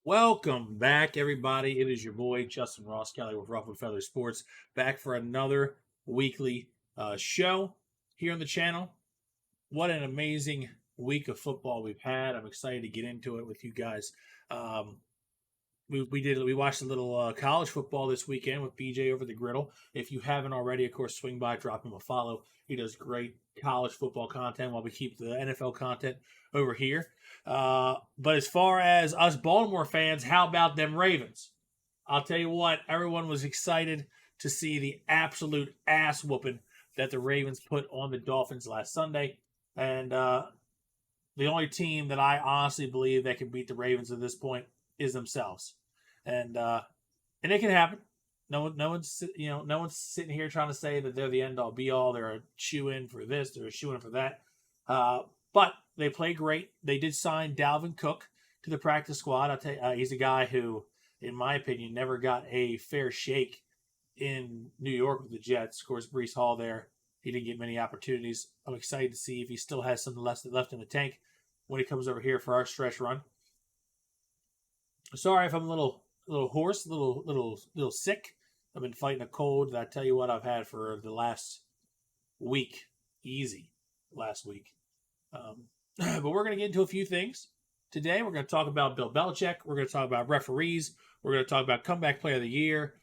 Welcome back, everybody. It is your boy, Justin Ross Kelly with Ruffled Feathers Sports, back for another weekly show here on the channel. What an amazing week of football we've had. I'm excited to get into it with you guys. Um, we watched a little college football this weekend with BJ over the griddle. If you haven't already, of course, swing by, drop him a follow. He does great college football content while we keep the NFL content over here. But as far as us Baltimore fans, how about them Ravens? I'll tell you what, everyone was excited to see the absolute ass whooping that the Ravens put on the Dolphins last Sunday. And the only team that I honestly believe that can beat the Ravens at this point is themselves. And it can happen. No one's sitting here trying to say that they're the end all be all. They're a shoe in for this. They're a shoe in for that. But they play great. They did sign Dalvin Cook to the practice squad. I'll tell you, he's a guy who, in my opinion, never got a fair shake in New York with the Jets. Of course, Breece Hall there, he didn't get many opportunities. I'm excited to see if he still has some left in the tank when he comes over here for our stretch run. Sorry if I'm a little hoarse, a little sick. I've been fighting a cold that I tell you what I've had for the last week. Easy last week. But we're going to get into a few things. Today we're going to talk about Bill Belichick. We're going to talk about referees. We're going to talk about comeback player of the year.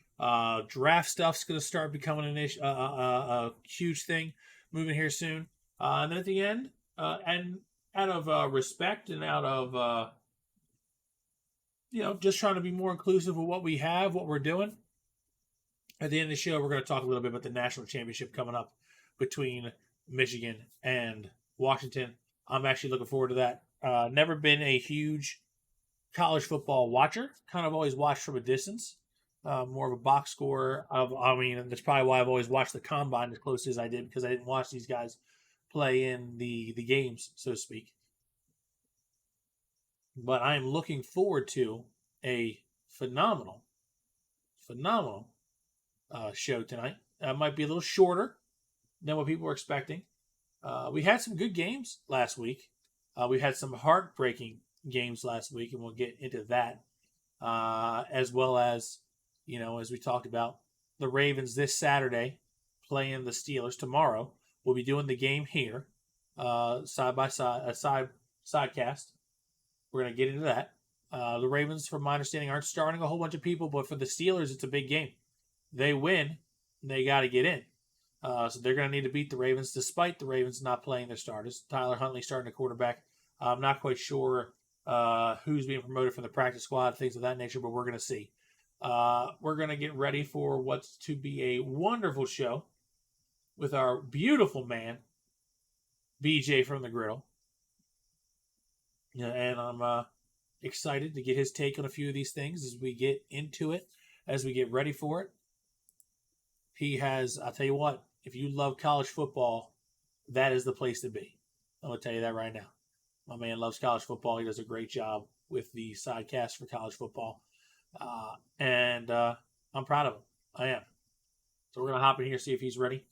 Draft stuff's going to start becoming a huge thing moving here soon. And then at the end, and out of respect and out of just trying to be more inclusive of what we have, what we're doing. At the end of the show, we're going to talk a little bit about the national championship coming up between Michigan and Washington. I'm actually looking forward to that. Never been a huge college football watcher. Kind of always watched from a distance. More of a box score. That's probably why I've always watched the combine as close as I did, because I didn't watch these guys play in the games, so to speak. But I am looking forward to a phenomenal show tonight. Might be a little shorter than what people were expecting. We had some good games last week. We had some heartbreaking games last week, and we'll get into that. As well as, as we talked about, the Ravens this Saturday playing the Steelers tomorrow. We'll be doing the game here, side by side, sidecast. We're going to get into that. The Ravens, from my understanding, aren't starting a whole bunch of people, but for the Steelers, it's a big game. They win, they got to get in. So they're going to need to beat the Ravens, despite the Ravens not playing their starters. Tyler Huntley starting a quarterback. I'm not quite sure who's being promoted from the practice squad, things of that nature, but we're going to see. We're going to get ready for what's to be a wonderful show with our beautiful man, BJ from the Griddle. And I'm excited to get his take on a few of these things as we get into it, as we get ready for it. I'll tell you what, if you love college football, that is the place to be. I'm going to tell you that right now. My man loves college football. He does a great job with the sidecast for college football. And I'm proud of him. I am. So we're going to hop in here, see if he's ready.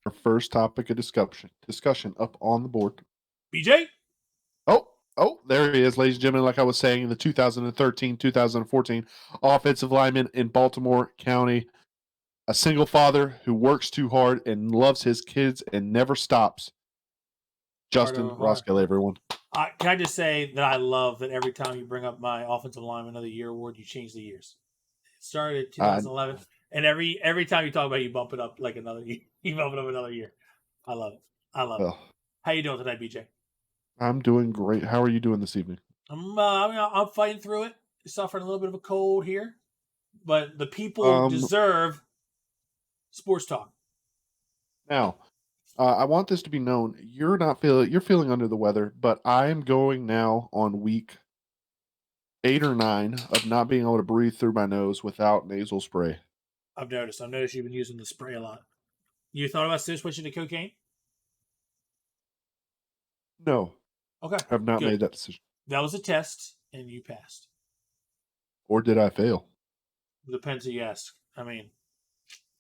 Our first topic of discussion up on the board. BJ? Oh, there he is, ladies and gentlemen. Like I was saying, the 2013-2014 offensive lineman in Baltimore County, a single father who works too hard and loves his kids and never stops. Justin Roskell, everyone. Can I just say that I love that every time you bring up my Offensive Lineman of the Year award, you change the years. It started in 2011, and every time you talk about it, you bump it up like another year. You bump it up another year. I love it. It. How you doing tonight, BJ? I'm doing great. How are you doing this evening? I'm fighting through it. Suffering a little bit of a cold here, but the people deserve sports talk. Now, I want this to be known. You're feeling under the weather, but I am going now on week 8 or 9 of not being able to breathe through my nose without nasal spray. I've noticed you've been using the spray a lot. You thought about switching to cocaine? No. Okay. I've not made that decision. That was a test, and you passed. Or did I fail? Depends who you ask. I mean,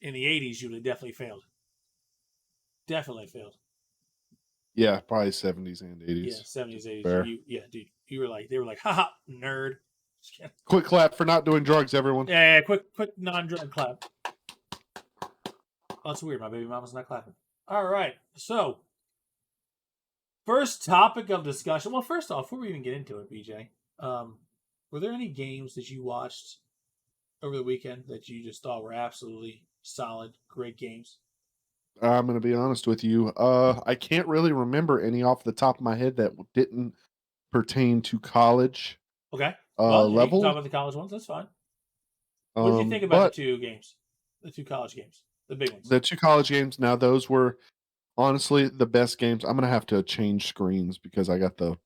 in the 80s, you would have definitely failed. Definitely failed. Yeah, probably 70s and 80s. Yeah, 70s, 80s. Fair. Dude, they were like, haha, nerd. Quick clap for not doing drugs, everyone. Yeah, quick non-drug clap. Oh, that's weird. My baby mama's not clapping. All right. So, first topic of discussion. Well, first off, before we even get into it, BJ, were there any games that you watched over the weekend that you just thought were absolutely solid, great games? I'm going to be honest with you. I can't really remember any off the top of my head that didn't pertain to college Okay. Well, yeah, you can talk level. about the college ones. That's fine. What did you think about the But two games, the two college games, the big ones? the two college games, now those were honestly the best games. I'm going to have to change screens because I got the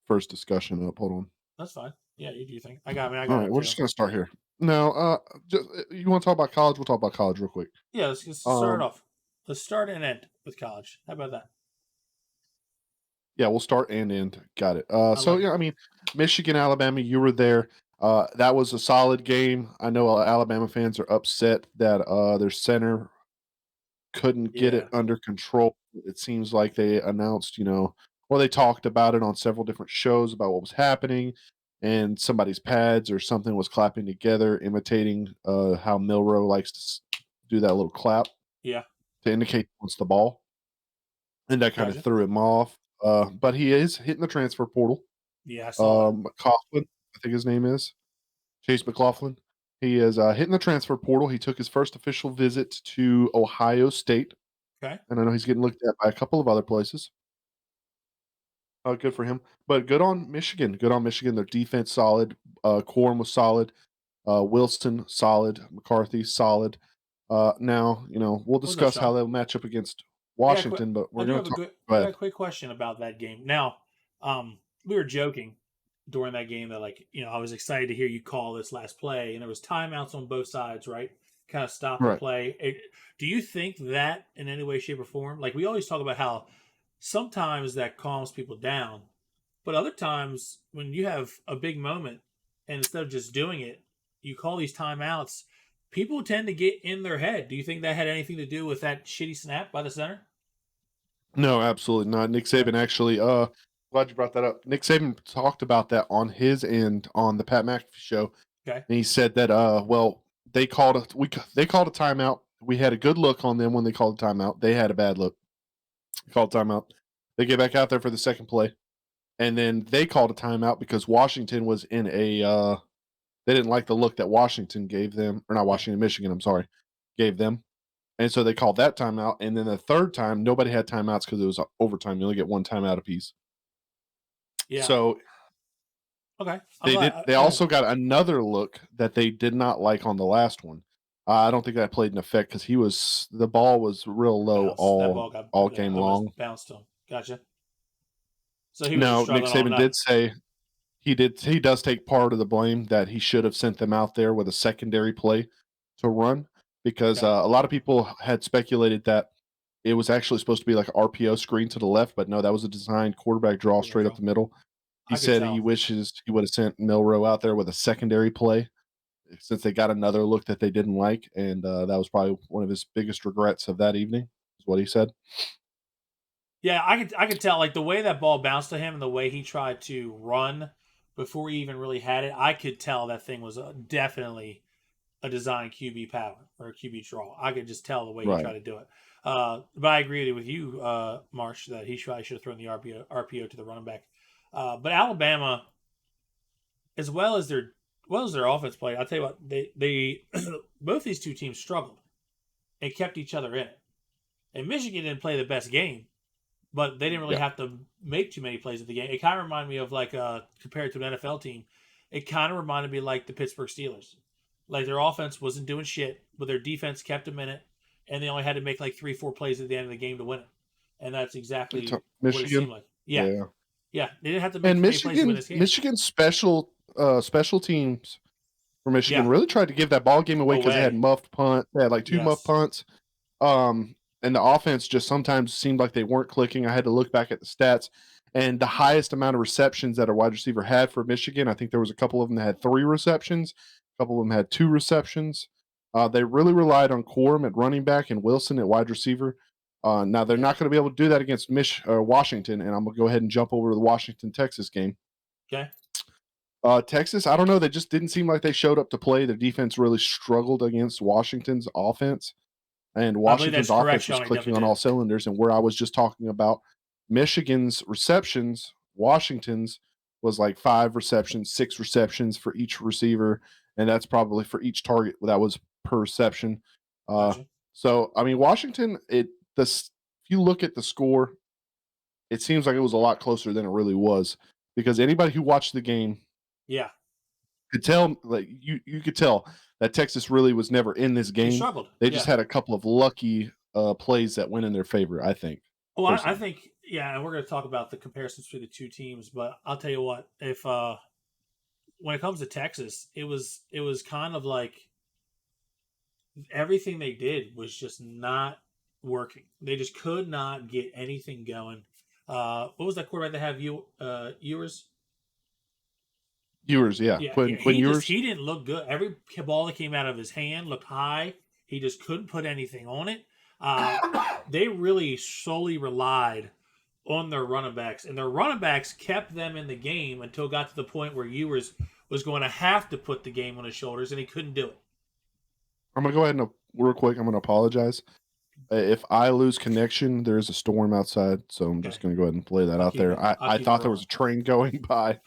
first discussion up. Hold on. That's fine. Yeah, you do your thing. I got All it right, up we're too. just going to start here. Now, just, you want to talk about college? We'll talk about college real quick. Yeah, let's start off. Let's start and end with college. How about that? Yeah, we'll start and end. Got it. I love it. Yeah, I mean, Michigan, Alabama, you were there. That was a solid game. I know Alabama fans are upset that their center couldn't get Yeah. it under control. It seems like they announced, or they talked about it on several different shows about what was happening, and somebody's pads or something was clapping together, imitating how Milrow likes to do that little clap Yeah. to indicate he wants the ball, and that kind of Gotcha. threw him off. But he is hitting the transfer portal. Yeah, I saw that. McLaughlin, I think his name is Chase McLaughlin. He is hitting the transfer portal. He took his first official visit to Ohio State, Okay. and I know he's getting looked at by a couple of other places. Good for him, but good on Michigan. Good on Michigan. Their defense solid. Quorum was solid. Wilson solid. McCarthy solid. Now we'll Well done, discuss how Sean. they'll match up against I got Washington, but I we're do going have to a talk. good. Go I got ahead. a quick question about that game. Now, we were joking during that game that I was excited to hear you call this last play, and there was timeouts on both sides, right? Kind of stop the Right. play. Do you think that in any way, shape, or form? Like we always talk about how sometimes that calms people down, but other times when you have a big moment and instead of just doing it, you call these timeouts. People tend to get in their head. Do you think that had anything to do with that shitty snap by the center? No, absolutely not. Nick Okay. Saban actually, glad you brought that up. Nick Saban talked about that on his end on the Pat McAfee show. Okay. And he said that, they called they called a timeout. We had a good look on them when they called a timeout. They had a bad look. Called timeout. They get back out there for the second play, and then they called a timeout because Washington was in a. They didn't like the look that Washington gave them, or not Washington, Michigan. I'm sorry, gave them. And so they called that timeout. And then the third time, nobody had timeouts because it was overtime. You only get one timeout apiece. Yeah. So Okay. they did. They Go ahead. also got another look that they did not like on the last one. I don't think that played an effect because the ball was real low That ball got all game long. bounced to him. Gotcha. So he was just Now Nick struggling all Saban night. did say he does take part of the blame that he should have sent them out there with a secondary play to run because Okay. a lot of people had speculated that it was actually supposed to be like an RPO screen to the left, but no, that was a designed quarterback draw straight up the middle. He I could said he tell. wishes he would have sent Milrow out there with a secondary play since they got another look that they didn't like, and that was probably one of his biggest regrets of that evening, is what he said. Yeah, I could tell like the way that ball bounced to him and the way he tried to run before he even really had it. I could tell that thing was definitely a design QB power or a QB draw. I could just tell the way he Right. tried to do it. But I agree with you, Marsh, that he should have thrown the RPO to the running back. But Alabama, as well as their offense play, I'll tell you what, they both these two teams struggled and kept each other in it. And Michigan didn't play the best game, but they didn't really Yeah. have to make too many plays at the game. It kind of reminded me of like compared to an NFL team, it kind of reminded me like the Pittsburgh Steelers. Like their offense wasn't doing shit, but their defense kept them in it, and they only had to make like 3-4 plays at the end of the game to win it. And that's exactly what it seemed Michigan. like. Yeah. Yeah, they didn't have to make And too many plays to win this game. Michigan special teams for Michigan Yeah. really tried to give that ball game away because they had muffed punt. They had like two muffed punts. And the offense just sometimes seemed like they weren't clicking. I had to look back at the stats, and the highest amount of receptions that a wide receiver had for Michigan, I think there was a couple of them that had 3 receptions, a couple of them had 2 receptions. They really relied on Quorum at running back and Wilson at wide receiver. Now they're not going to be able to do that against Washington, and I'm going to go ahead and jump over to the Washington Texas game. Okay. Texas, I don't know. They just didn't seem like they showed up to play. Their defense really struggled against Washington's offense, and I believe Washington's that's correct, offense was Sean. He clicking definitely on did. all cylinders. And where I was just talking about Michigan's receptions, Washington's was like 5 receptions, 6 receptions for each receiver, and that's probably for each target that was per reception. Uh, Gotcha. so I mean, Washington, if you look at the score, it seems like it was a lot closer than it really was because anybody who watched the game Yeah. could tell, like you could tell that Texas really was never in this They game. struggled. They just Yeah. had a couple of lucky plays that went in their favor, I think. Well, I Personally. think, yeah, and we're going to talk about the comparisons between the two teams, but I'll tell you what, if when it comes to Texas, it was kind of like everything they did was just not working. They just could not get anything going. What was that quarterback that have Ewers? Ewers, yeah. Yeah, yeah. Quinn Ewers. He didn't look good. Every ball that came out of his hand looked high. He just couldn't put anything on it. They really solely relied on their running backs, and their running backs kept them in the game until it got to the point where Ewers was going to have to put the game on his shoulders, and he couldn't do it. I'm gonna go ahead and real quick. I'm gonna apologize. If I lose connection, there's a storm outside, so I'm just Okay, gonna go ahead and play that I'll out keep there. it. I, I'll I keep it thought there was rolling. a train going by,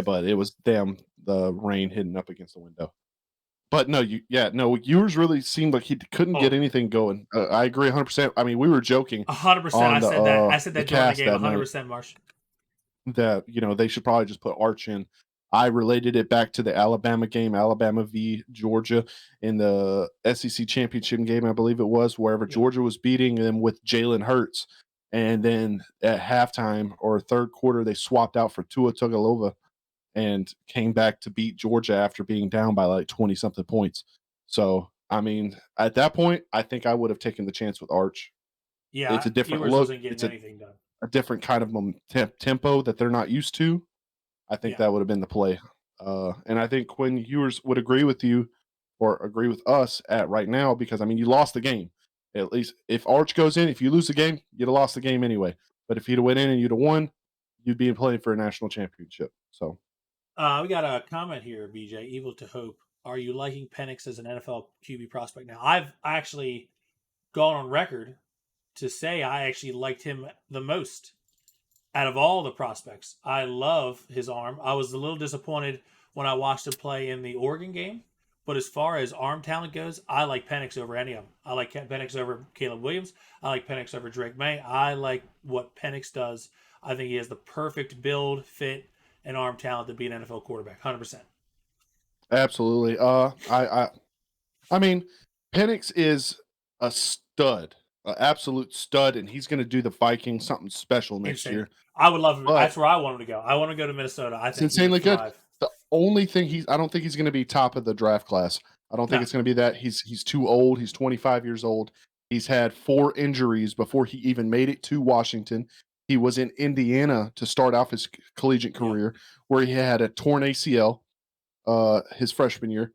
but it was the rain hitting up against the window. But no, Ewers really seemed like he couldn't get Oh, anything going. I agree 100%. I mean, we were joking 100%. on I said that. I said the that during the cast game. that night 100%, Marsh. that they should probably just put Arch in. I related it back to the Alabama game, Alabama v Georgia in the SEC championship game, I believe it was, wherever Yep. Georgia was beating them with Jalen Hurts. And then at halftime or third quarter, they swapped out for Tua Tagovailoa and came back to beat Georgia after being down by like 20 something points. So, I mean, at that point, I think I would have taken the chance with Arch. It's Yeah, a different Ewers look. wasn't getting It's anything done. a different kind of tempo that they're not used to. I think Yeah. that would have been the play. And I think Quinn Ewers would agree with you or agree with us at right now because, I mean, you lost the game. At least if Arch goes in, if you lose the game, you'd have lost the game anyway. But if he'd have went in and you'd have won, you'd be playing for a national championship. So, We got a comment here, BJ. Evil to Hope. Are you liking Penix as an NFL QB prospect now? I've actually gone on record to say I actually liked him the most out of all the prospects. I love his arm. I was a little disappointed when I watched him play in the Oregon game, but as far as arm talent goes, I like Penix over any of them. I like Penix over Caleb Williams. I like Penix over Drake May. I like what Penix does. I think he has the perfect build, fit, and arm talent to be an NFL quarterback. 100%. absolutely. I mean, Penix is a stud, an absolute stud, and he's going to do the Vikings something special next Insane. year. I would love him. But That's where I want him to go. I want to go to Minnesota. I it's think he would insanely good. thrive. The only thing I don't think he's going to be top of the draft class. I don't think No. it's going to be that. He's too old. He's 25 years old. He's had 4 injuries before he even made it to Washington. He was in Indiana to start off his collegiate Yep. career, where he had a torn ACL his freshman year.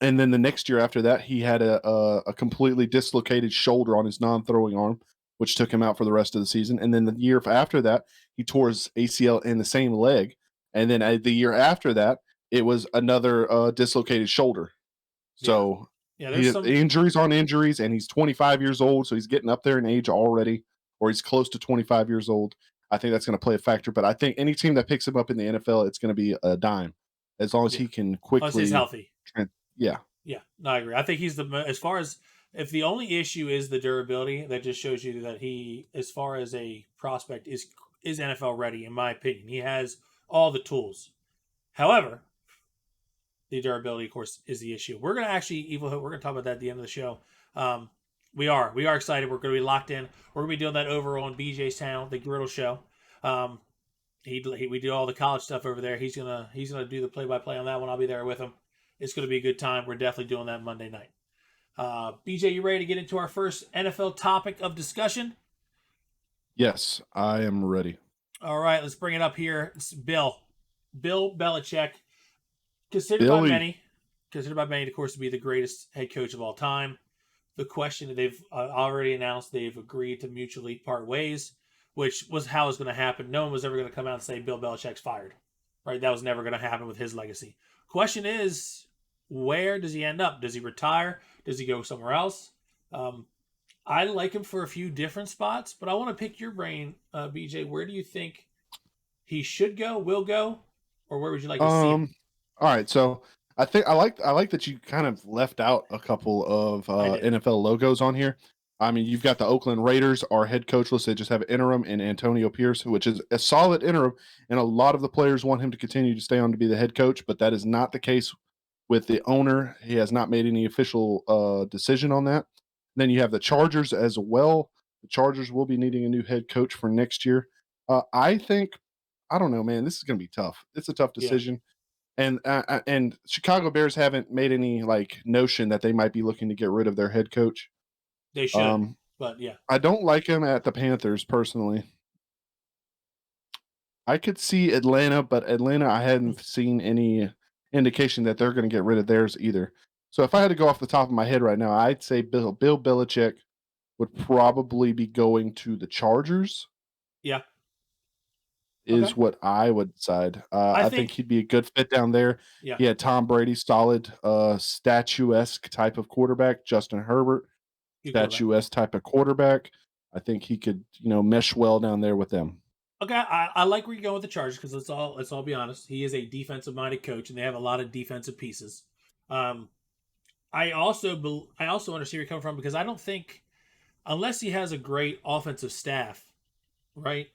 And then the next year after that, he had a completely dislocated shoulder on his non-throwing arm, which took him out for the rest of the season. And then the year after that, he tore his ACL in the same leg. And then the year after that, it was another dislocated shoulder. Yeah. So Yeah. he There's has some. injuries on injuries, and he's 25 years old, so he's getting up there in age already, or he's close to 25 years old. I think that's going to play a factor. But I think any team that picks him up in the NFL, it's going to be a dime, as long as Yeah. he can Unless he's quickly. healthy. Yeah. Yeah. No, I agree. I think he's as far as if the only issue is the durability, that just shows you that he, as far as a prospect, is NFL ready. In my opinion, he has all the tools. However, the durability, of course, is the issue. We're gonna actually Evil Hope. We're gonna talk about that at the end of the show. We are excited. We're gonna be locked in. We're gonna be doing that over on BJ's channel, the Griddle Show. Um, we do all the college stuff over there. He's gonna do the play by play on that one. I'll be there with him. It's gonna be a good time. We're definitely doing that Monday night. BJ, you ready to get into our first NFL topic of discussion? Yes, I am ready. All right, let's bring it up here. It's Bill Belichick, considered by Billy. many, of course, to be the greatest head coach of all time. The question that they've already announced they've agreed to mutually part ways, which was how it was going to happen. No one was ever going to come out and say Bill Belichick's fired, right? That was never going to happen with his legacy. Question is, where does he end up? Does he retire? Does he go somewhere else? Um, I like him for a few different spots, but I want to pick your brain, BJ. Where do you think he should go, will go, or where would you like to see him? All right, so I like that you kind of left out a couple of I did. NFL logos on here. I mean, you've got the Oakland Raiders, our head coach listed just have interim and Antonio Pierce, which is a solid interim, and a lot of the players want him to continue to stay on to be the head coach, but that is not the case with the owner. He has not made any official decision on that. Then you have the Chargers as well. The Chargers will be needing a new head coach for next year. I think, I don't know, man. This is going to be tough. It's a tough Yeah, decision, and Chicago Bears haven't made any like notion that they might be looking to get rid of their head coach. they should, Um, but yeah, I don't like him at the Panthers personally. I could see Atlanta, but Atlanta, I hadn't seen any indication that they're going to get rid of theirs either. So if I had to go off the top of my head right now, I'd say Bill Belichick would probably be going to the Chargers. yeah, okay. Is what I would decide. I I think think, he'd be a good fit down there. yeah, He had Tom Brady, solid, statuesque type of quarterback. Justin Herbert, good quarterback. statuesque type of quarterback. I think he could, mesh well down there with them. Okay, I like where you're going with the Chargers because let's all be honest. He is a defensive minded coach, and they have a lot of defensive pieces. Um, I also understand where you're coming from because I don't think unless he has a great offensive staff, right?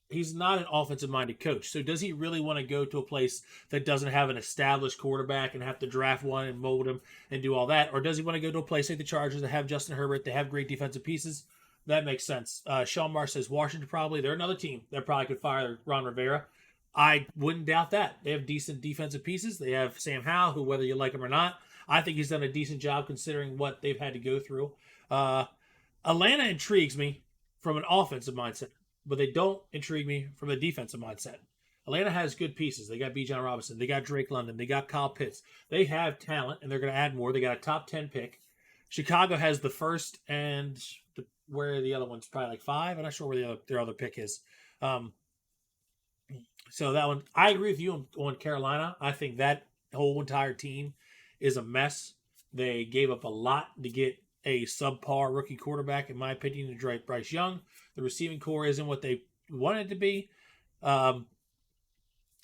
He's not an offensive minded coach. So does he really want to go to a place that doesn't have an established quarterback and have to draft one and mold him and do all that? Or does he want to go to a place like the Chargers that have Justin Herbert, they have great defensive pieces? That makes sense. Sean Marsh says Washington probably. They're another team that probably could fire Ron Rivera. I wouldn't doubt that. They have decent defensive pieces. They have Sam Howell, who, whether you like him or not, I think he's done a decent job considering what they've had to go through. Uh, Atlanta intrigues me from an offensive mindset, but they don't intrigue me from a defensive mindset. Atlanta has good pieces. They got Bijan Robinson. They got Drake London. They got Kyle Pitts. They have talent, and they're going to add more. They got a top 10 pick. Chicago has the first and where the other one's probably like 5. I'm not sure where their other pick is. So that one, I agree with you on Carolina. I think that whole entire team is a mess. They gave up a lot to get a subpar rookie quarterback, in my opinion, to Bryce Young. The receiving core isn't what they wanted to be.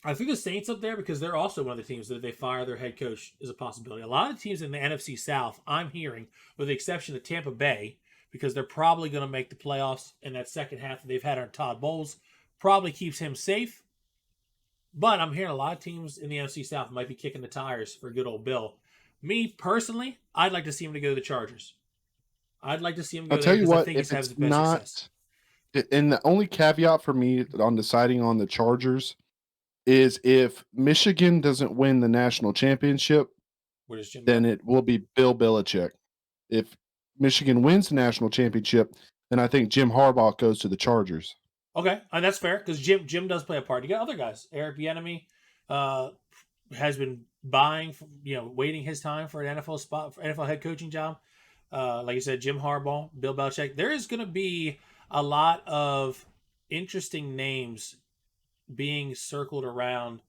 I think the Saints up there because they're also one of the teams that if they fire their head coach is a possibility. A lot of teams in the NFC South, I'm hearing, with the exception of Tampa Bay, because they're probably going to make the playoffs in that second half that they've had on Todd Bowles, probably keeps him safe. But I'm hearing a lot of teams in the NFC South might be kicking the tires for good old Bill. Me personally, I'd like to see him to go to the Chargers. I'd like to see him go I'll there tell you because I what, think he's if having it's the best success. not, and the only caveat for me on deciding on the Chargers is if Michigan doesn't win the national championship, Where does Jim then go? it will be Bill Belichick. If Michigan wins the national championship, then I think Jim Harbaugh goes to the Chargers. Okay, that's fair because Jim does play a part. You got other guys. Eric Bieniemy has been buying, waiting his time for an NFL spot, for NFL head coaching job. Like you said, Jim Harbaugh, Bill Belichick. There is going to be a lot of interesting names being circled around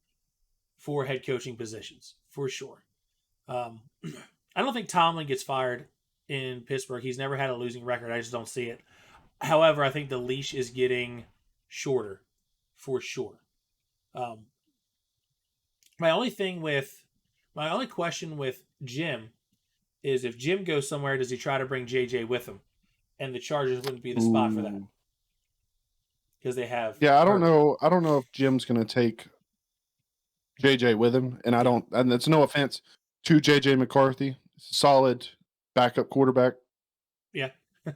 for head coaching positions for sure. I don't think Tomlin gets fired in Pittsburgh. He's never had a losing record. I just don't see it. However, I think the leash is getting shorter for sure. Um, my only question with Jim is if Jim goes somewhere, does he try to bring JJ with him? And the Chargers wouldn't be the spot for that Ooh. because they have. Yeah, I don't Herbert. know. I don't know if Jim's going to take JJ with him, and I don't. And it's no offense to JJ McCarthy, solid backup quarterback Yeah,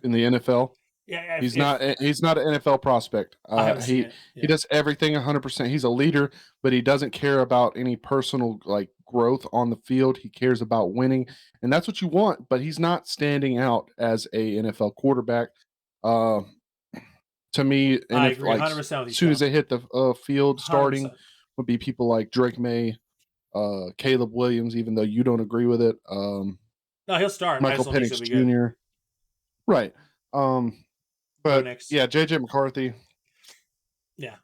in the NFL. yeah. He's not an NFL prospect. I haven't seen He it. Yeah. he does everything 100%. He's a leader, but he doesn't care about any personal like growth on the field. He cares about winning, and that's what you want. But he's not standing out as a NFL quarterback. Uh, to me, and I if agree like 100% with you, as soon as Sean. they hit the field starting, 100%. would be people like Drake May, Caleb Williams. Even though you don't agree with it, No, he'll start. I Michael just don't think Penix he'll be good. Jr. Right. Bo But Nix. yeah, JJ McCarthy. Yeah.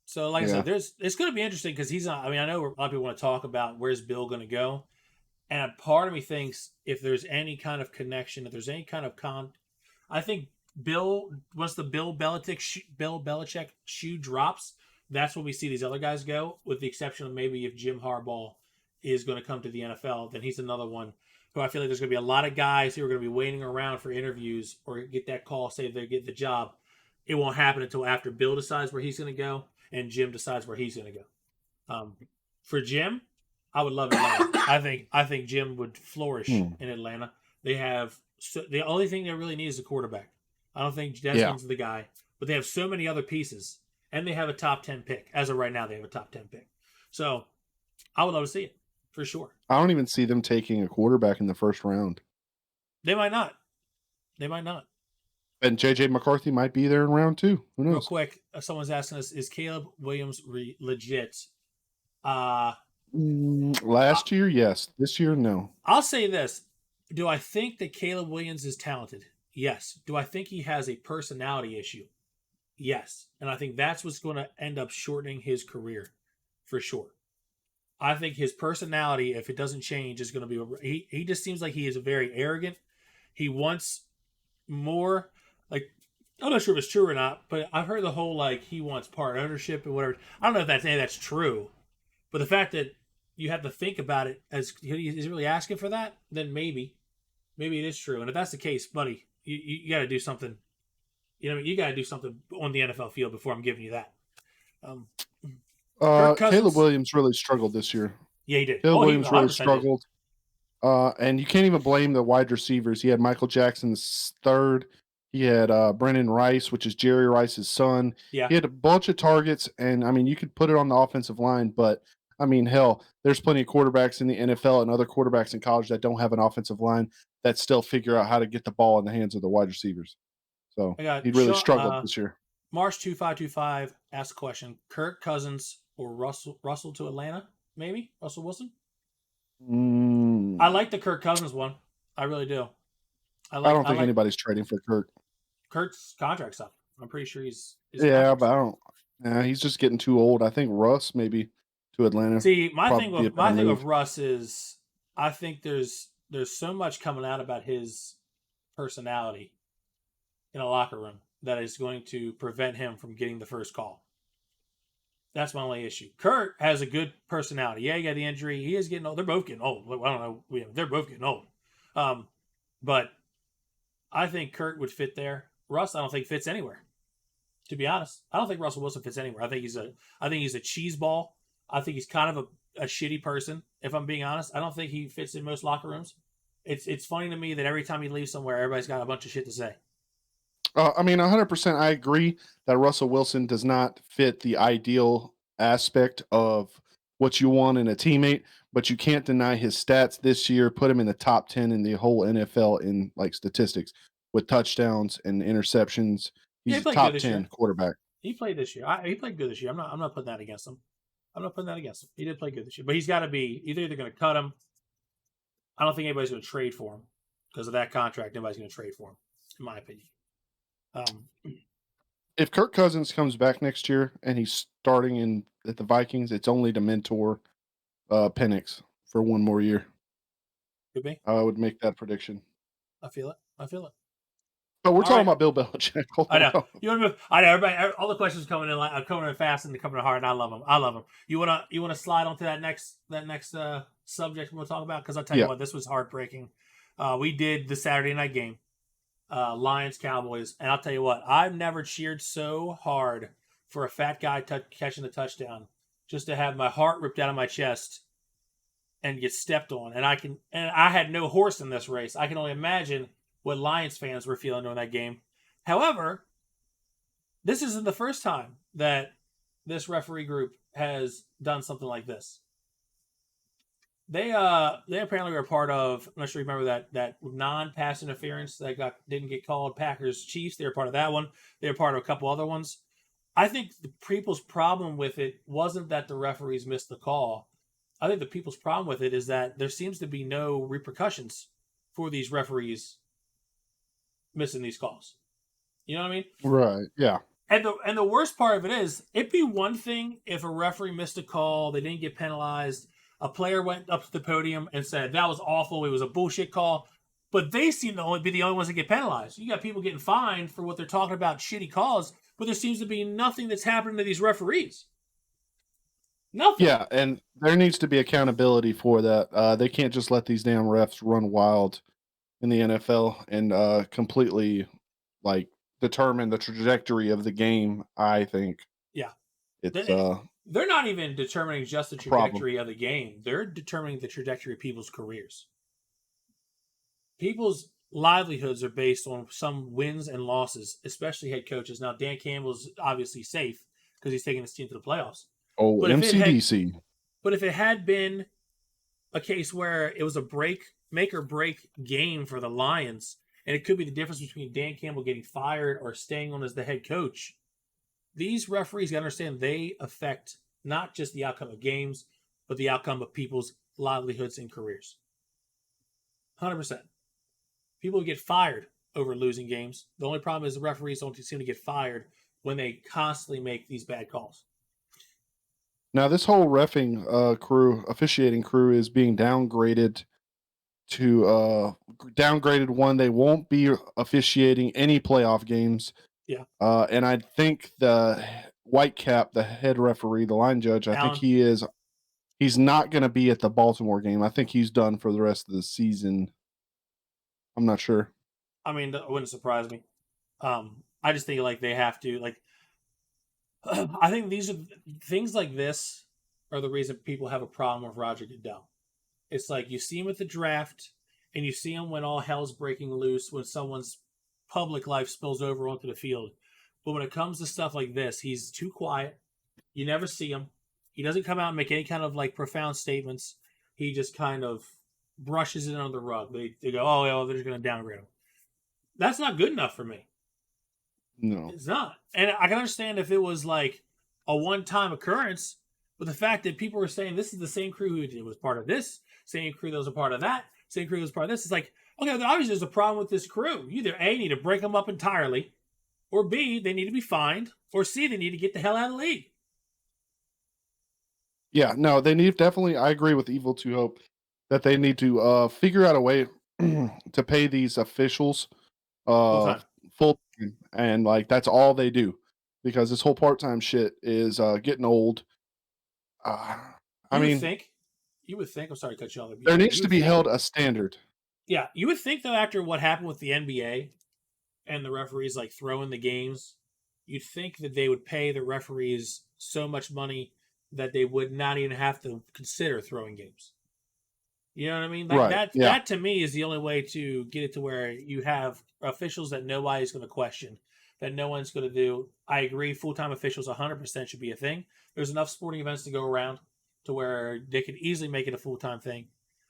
So, like I Yeah. said, it's going to be interesting because he's not. I mean, I know a lot of people want to talk about where's Bill going to go, and part of me thinks if there's any kind of connection, if there's any kind of I think Bill once the Bill Belichick shoe drops, that's when we see these other guys go. With the exception of maybe if Jim Harbaugh is going to come to the NFL, then he's another one who I feel like there's going to be a lot of guys who are going to be waiting around for interviews or get that call, say they get the job. It won't happen until after Bill decides where he's going to go and Jim decides where he's going to go. For Jim, I would love Atlanta. I think Jim would flourish in Atlanta. They have the only thing they really need is a quarterback. I don't think Desmond's the guy, but they have so many other pieces, and they have a top 10 pick. As of right now, they have a top 10 pick. So I would love to see it for sure. I don't even see them taking a quarterback in the first round. They might not. They might not. And JJ McCarthy might be there in round 2. Who knows? Real quick, someone's asking us: is Caleb Williams legit? Last year, yes. This year, no. I'll say this: do I think that Caleb Williams is talented? Yes. Do I think he has a personality issue? Yes. And I think that's what's going to end up shortening his career for sure. I think his personality, if it doesn't change, is going to be. He just seems like he is very arrogant. He wants more. Like, I'm not sure if it's true or not, but I've heard the whole like he wants part ownership and whatever. I don't know if that's true, but the fact that you have to think about it as he's really asking for that, then maybe it is true. And if that's the case, buddy, you got to do something. You know, you got to do something on the NFL field before I'm giving you that. Caleb Williams really struggled this year. Yeah, he did. Caleb Williams really struggled. And you can't even blame the wide receivers. He had Michael Jackson's third. He had Brennan Rice, which is Jerry Rice's son. Yeah. He had a bunch of targets, and, I mean, you could put it on the offensive line, but, I mean, hell, there's plenty of quarterbacks in the NFL and other quarterbacks in college that don't have an offensive line that still figure out how to get the ball in the hands of the wide receivers. So he really struggled this year. March2525 asked a question: Kirk Cousins or Russell to Atlanta? Maybe Russell Wilson. I like the Kirk Cousins one. I really do. I don't think anybody's trading for Kirk. Kurt's contract's up. I'm pretty sure he's. Yeah, but I don't. Yeah, he's just getting too old. I think Russ maybe to Atlanta. See, my thing with Russ is I think there's so much coming out about his personality in a locker room that is going to prevent him from getting the first call. That's my only issue. Kurt has a good personality. Yeah, he got the injury. He is getting old. They're both getting old. I don't know. They're both getting old. But I think Kurt would fit there. Russ, I don't think fits anywhere. To be honest, I don't think Russell Wilson fits anywhere. I think he's a cheese ball. I think he's kind of a shitty person. If I'm being honest, I don't think he fits in most locker rooms. It's funny to me that every time he leaves somewhere, everybody's got a bunch of shit to say. I mean, 100%. I agree that Russell Wilson does not fit the ideal aspect of what you want in a teammate, but you can't deny his stats this year. Put him in the top 10 in the whole NFL in like statistics with touchdowns and interceptions. He's a top 10 quarterback. He played this year. He played good this year. I'm not putting that against him. He did play good this year, but he's got to be either they're going to cut him. I don't think anybody's going to trade for him because of that contract. Nobody's going to trade for him, in my opinion. If Kirk Cousins comes back next year and he's starting at the Vikings, it's only to mentor Penix for one more year. Could be. I would make that prediction. I feel it. But we're talking about Bill Belichick. I know. You want to move? I know. Everybody, all the questions coming in fast and they're coming in hard, and I love them. You wanna slide onto that next subject we'll talk about? Because I'll tell you what, this was heartbreaking. We did the Saturday night game, Lions Cowboys, and I'll tell you what, I've never cheered so hard for a fat guy catching the touchdown, just to have my heart ripped out of my chest and get stepped on. And I had no horse in this race. I can only imagine what Lions fans were feeling during that game. However, this isn't the first time that this referee group has done something like this. They apparently were a part of, I'm not sure you remember that non-pass interference that didn't get called, Packers Chiefs. They were part of that one. They were part of a couple other ones. I think the people's problem with it wasn't that the referees missed the call. I think the people's problem with it is that there seems to be no repercussions for these referees missing these calls. You know what I mean? Right. Yeah. And the worst part of it is, it'd be one thing if a referee missed a call, they didn't get penalized, a player went up to the podium and said that was awful, it was a bullshit call, but they seem to be the only ones that get penalized. You got people getting fined for what they're talking about shitty calls, but there seems to be nothing that's happening to these referees. Nothing. Yeah, and there needs to be accountability for that. They can't just let these damn refs run wild in the NFL and completely like determine the trajectory of the game. I think Yeah. it's They're not even determining just the a problem. trajectory of the game. They're determining the trajectory of people's careers. People's livelihoods are based on some wins and losses, especially head coaches. Now, Dan Campbell's obviously safe because he's taking his team to the playoffs. Oh, But if it had, MCDC. but if it had been a case where it was a make or break game for the Lions, and it could be the difference between Dan Campbell getting fired or staying on as the head coach, these referees got to understand they affect not just the outcome of games, but the outcome of people's livelihoods and careers. 100%. People get fired over losing games. The only problem is the referees don't seem to get fired when they constantly make these bad calls. Now, this whole officiating crew, is being downgraded to downgraded one. They won't be officiating any playoff games. Yeah. And I think the Whitecap, the head referee, the line judge, I think Allen. he's not going to be at the Baltimore game. I think he's done for the rest of the season. I'm not sure. I mean, that wouldn't surprise me. I just think like they have to like. I think these are things like this are the reason people have a problem with Roger Goodell. It's like you see him at the draft, and you see him when all hell's breaking loose, when someone's public life spills over onto the field. But when it comes to stuff like this, he's too quiet. You never see him. He doesn't come out and make any kind of like profound statements. He just kind of brushes it under the rug. They go, oh, yeah, they're just going to downgrade him. That's not good enough for me. No. It's not. And I can understand if it was like a one-time occurrence, but the fact that people were saying this is the same crew who was part of this, same crew that was a part of that, same crew that was part of this, it's like, okay, obviously there's a problem with this crew. You either A, need to break them up entirely, or B, they need to be fined, or C, they need to get the hell out of the league. Yeah, no, they need definitely. I agree with Evil to Hope that they need to figure out a way to pay these officials Full time. full time, and like that's all they do, because this whole part time shit is getting old. I You would mean, think, I'm sorry to cut you off. there needs You to would be think, held a standard. yeah, you would think though after what happened with the NBA and the referees like throwing the games, you'd think that they would pay the referees so much money that they would not even have to consider throwing games. You know what I mean? Like Right. that. Yeah. That to me is the only way to get it to where you have officials that nobody's going to question, that no one's going to do. I agree. Full time officials 100% should be a thing. There's enough sporting events to go around to where they could easily make it a full time thing.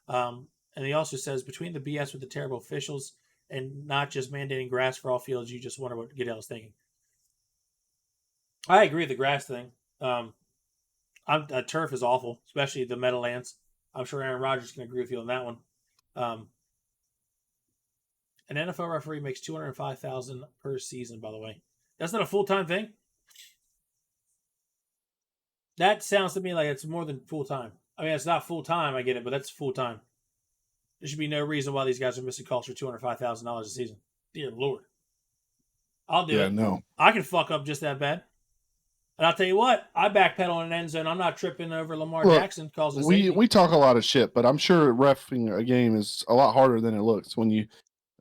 And he also says between the BS with the terrible officials and not just mandating grass for all fields, you just wonder what Goodell's thinking. I agree with the grass thing. Turf is awful, especially the Meadowlands. I'm sure Aaron Rodgers can agree with you on that one. An NFL referee makes $205,000 per season. By the way, that's not a full time thing. That sounds to me like it's more than full time. I mean, it's not full time. I get it, but that's full time. There should be no reason why these guys are missing calls for $205,000 a season. Dear Lord, I'll do it. No. I can fuck up just that bad. And I'll tell you what, I backpedal in an end zone. I'm not tripping over Lamar Jackson calls a safety. We talk a lot of shit, but I'm sure reffing a game is a lot harder than it looks when you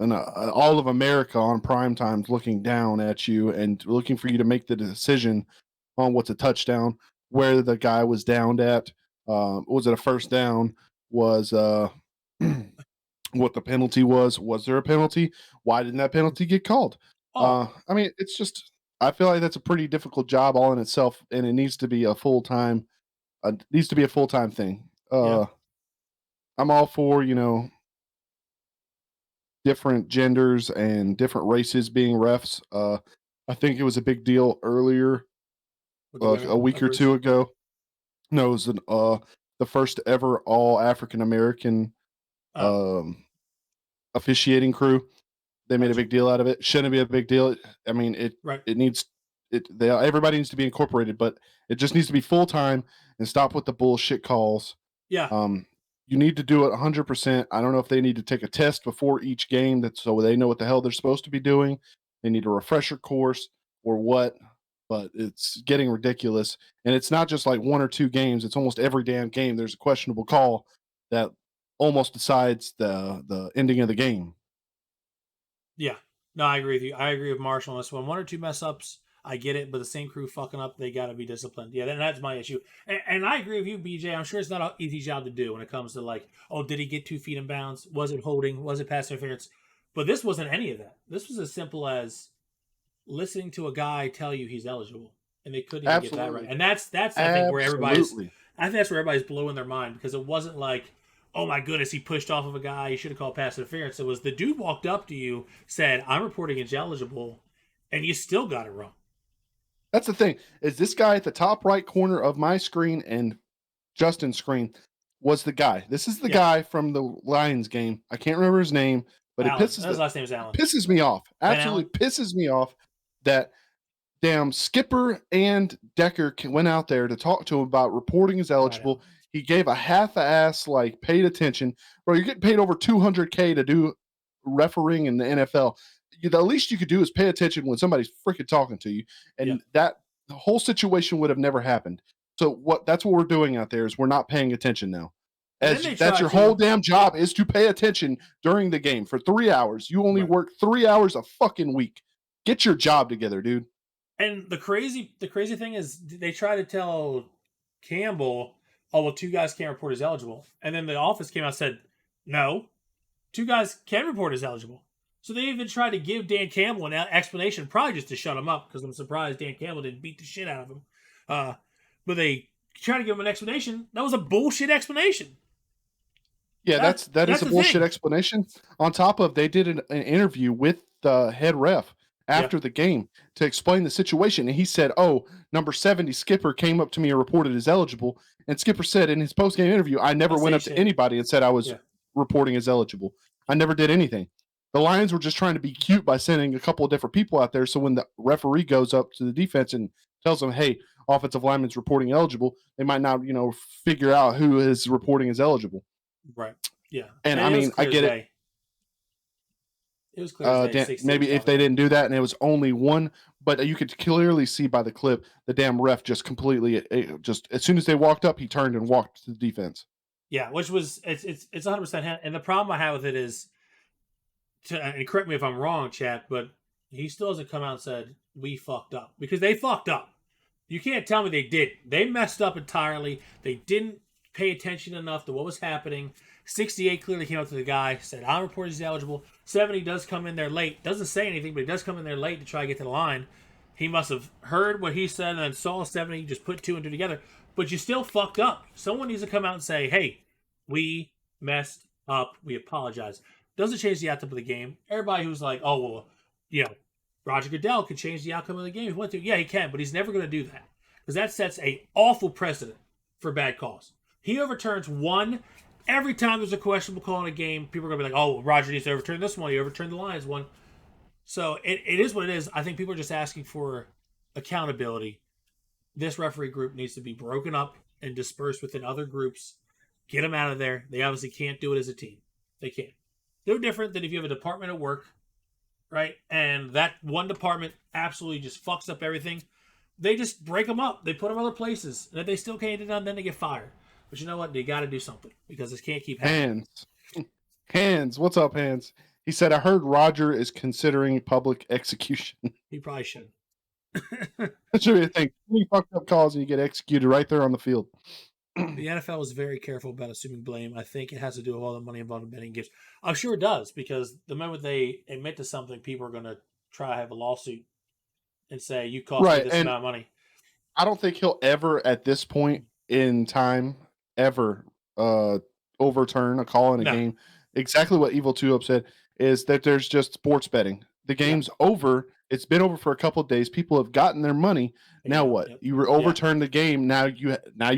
and all of America on prime times looking down at you and looking for you to make the decision on what's a touchdown, where the guy was downed at, was it a first down, was what the penalty was there a penalty, why didn't that penalty get called? I mean, it's just, I feel like that's a pretty difficult job all in itself, and it needs to be a full-time thing. Yeah. I'm all for, different genders and different races being refs. I think it was a big deal earlier, a week or two ago. No, it was the first ever all African American officiating crew. They made a big deal out of it. Shouldn't be a big deal. I mean, it needs everybody needs to be incorporated, but it just needs to be full time and stop with the bullshit calls. Yeah. You need to do it 100%. I don't know if they need to take a test before each game so they know what the hell they're supposed to be doing. They need a refresher course or what, but it's getting ridiculous. And it's not just like one or two games, it's almost every damn game there's a questionable call that almost decides the ending of the game. Yeah. No, I agree with you. I agree with Marshall on this one. One or two mess ups, I get it, but the same crew fucking up, they got to be disciplined. Yeah, that's my issue. And I agree with you, BJ. I'm sure it's not an easy job to do when it comes to like, oh, did he get 2 feet in bounds? Was it holding? Was it pass interference? But this wasn't any of that. This was as simple as listening to a guy tell you he's eligible, and they couldn't even get that right. And that's I think where everybody's blowing their mind, because it wasn't like, oh my goodness, he pushed off of a guy, he should have called pass interference. It was the dude walked up to you, said, I'm reporting as eligible, and you still got it wrong. That's the thing, is this guy at the top right corner of my screen and Justin's screen was the guy. This is the guy from the Lions game. I can't remember his name, but his last name is Allen. Pisses me off. Absolutely pisses me off that damn Skipper and Decker went out there to talk to him about reporting as eligible. He gave a half-ass, like, paid attention. Bro, you're getting paid over $200K to do refereeing in the NFL. The least you could do is pay attention when somebody's freaking talking to you. And the whole situation would have never happened. So that's what we're doing out there, is we're not paying attention now. That's your whole damn job, is to pay attention during the game for 3 hours. You only work 3 hours a fucking week. Get your job together, dude. And the crazy thing is, they try to tell Campbell, oh, well, 2 guys can't report as eligible. And then the office came out and said, no, 2 guys can report as eligible. So they even tried to give Dan Campbell an explanation, probably just to shut him up, because I'm surprised Dan Campbell didn't beat the shit out of him. But they tried to give him an explanation. That was a bullshit explanation. Yeah, that is a bullshit explanation. On top of, they did an interview with the head ref after the game to explain the situation. And he said, oh, number 70, Skipper, came up to me and reported as eligible. And Skipper said in his post-game interview, I never went up to anybody and said I was reporting as eligible. I never did anything. The Lions were just trying to be cute by sending a couple of different people out there. So when the referee goes up to the defense and tells them, hey, offensive lineman's reporting eligible, they might not, figure out who is reporting as eligible. Right. Yeah. And I mean, I get it. It was clear. Maybe if they didn't do that and it was only one, but you could clearly see by the clip, the damn ref just completely, just as soon as they walked up, he turned and walked to the defense. Yeah, which was, it's 100%. And the problem I have with it is, and correct me if I'm wrong, chat, but he still hasn't come out and said, we fucked up. Because they fucked up. You can't tell me they did. They messed up entirely. They didn't pay attention enough to what was happening. 68 clearly came up to the guy, said, I'm reporting he's eligible. 70 does come in there late. Doesn't say anything, but he does come in there late to try to get to the line. He must have heard what he said and then saw 70, just put 2 and 2 together. But you still fucked up. Someone needs to come out and say, hey, we messed up. We apologize. Doesn't change the outcome of the game. Everybody who's like, oh, well, Roger Goodell could change the outcome of the game if he wants to. Yeah, he can, but he's never going to do that. Because that sets an awful precedent for bad calls. He overturns one. Every time there's a questionable call in a game, people are going to be like, oh, Roger needs to overturn this one. He overturned the Lions one. So it is what it is. I think people are just asking for accountability. This referee group needs to be broken up and dispersed within other groups. Get them out of there. They obviously can't do it as a team. They can't. They're different than if you have a department at work, right? And that one department absolutely just fucks up everything. They just break them up. They put them other places. And if they still can't get it done, then they get fired. But you know what? They got to do something, because this can't keep happening. Hands. What's up, Hands? He said, I heard Roger is considering public execution. He probably should. That should be a thing. You fucked up calls and you get executed right there on the field. The NFL was very careful about assuming blame. I think it has to do with all the money involved in betting games. I'm sure it does, because the moment they admit to something, people are going to try to have a lawsuit and say, you cost me this amount of money. I don't think he'll ever, at this point in time, ever overturn a call in a game. Exactly what Evil 2 said is that there's just sports betting. The game's over. It's been over for a couple of days. People have gotten their money. Now what? You overturn the game. Now you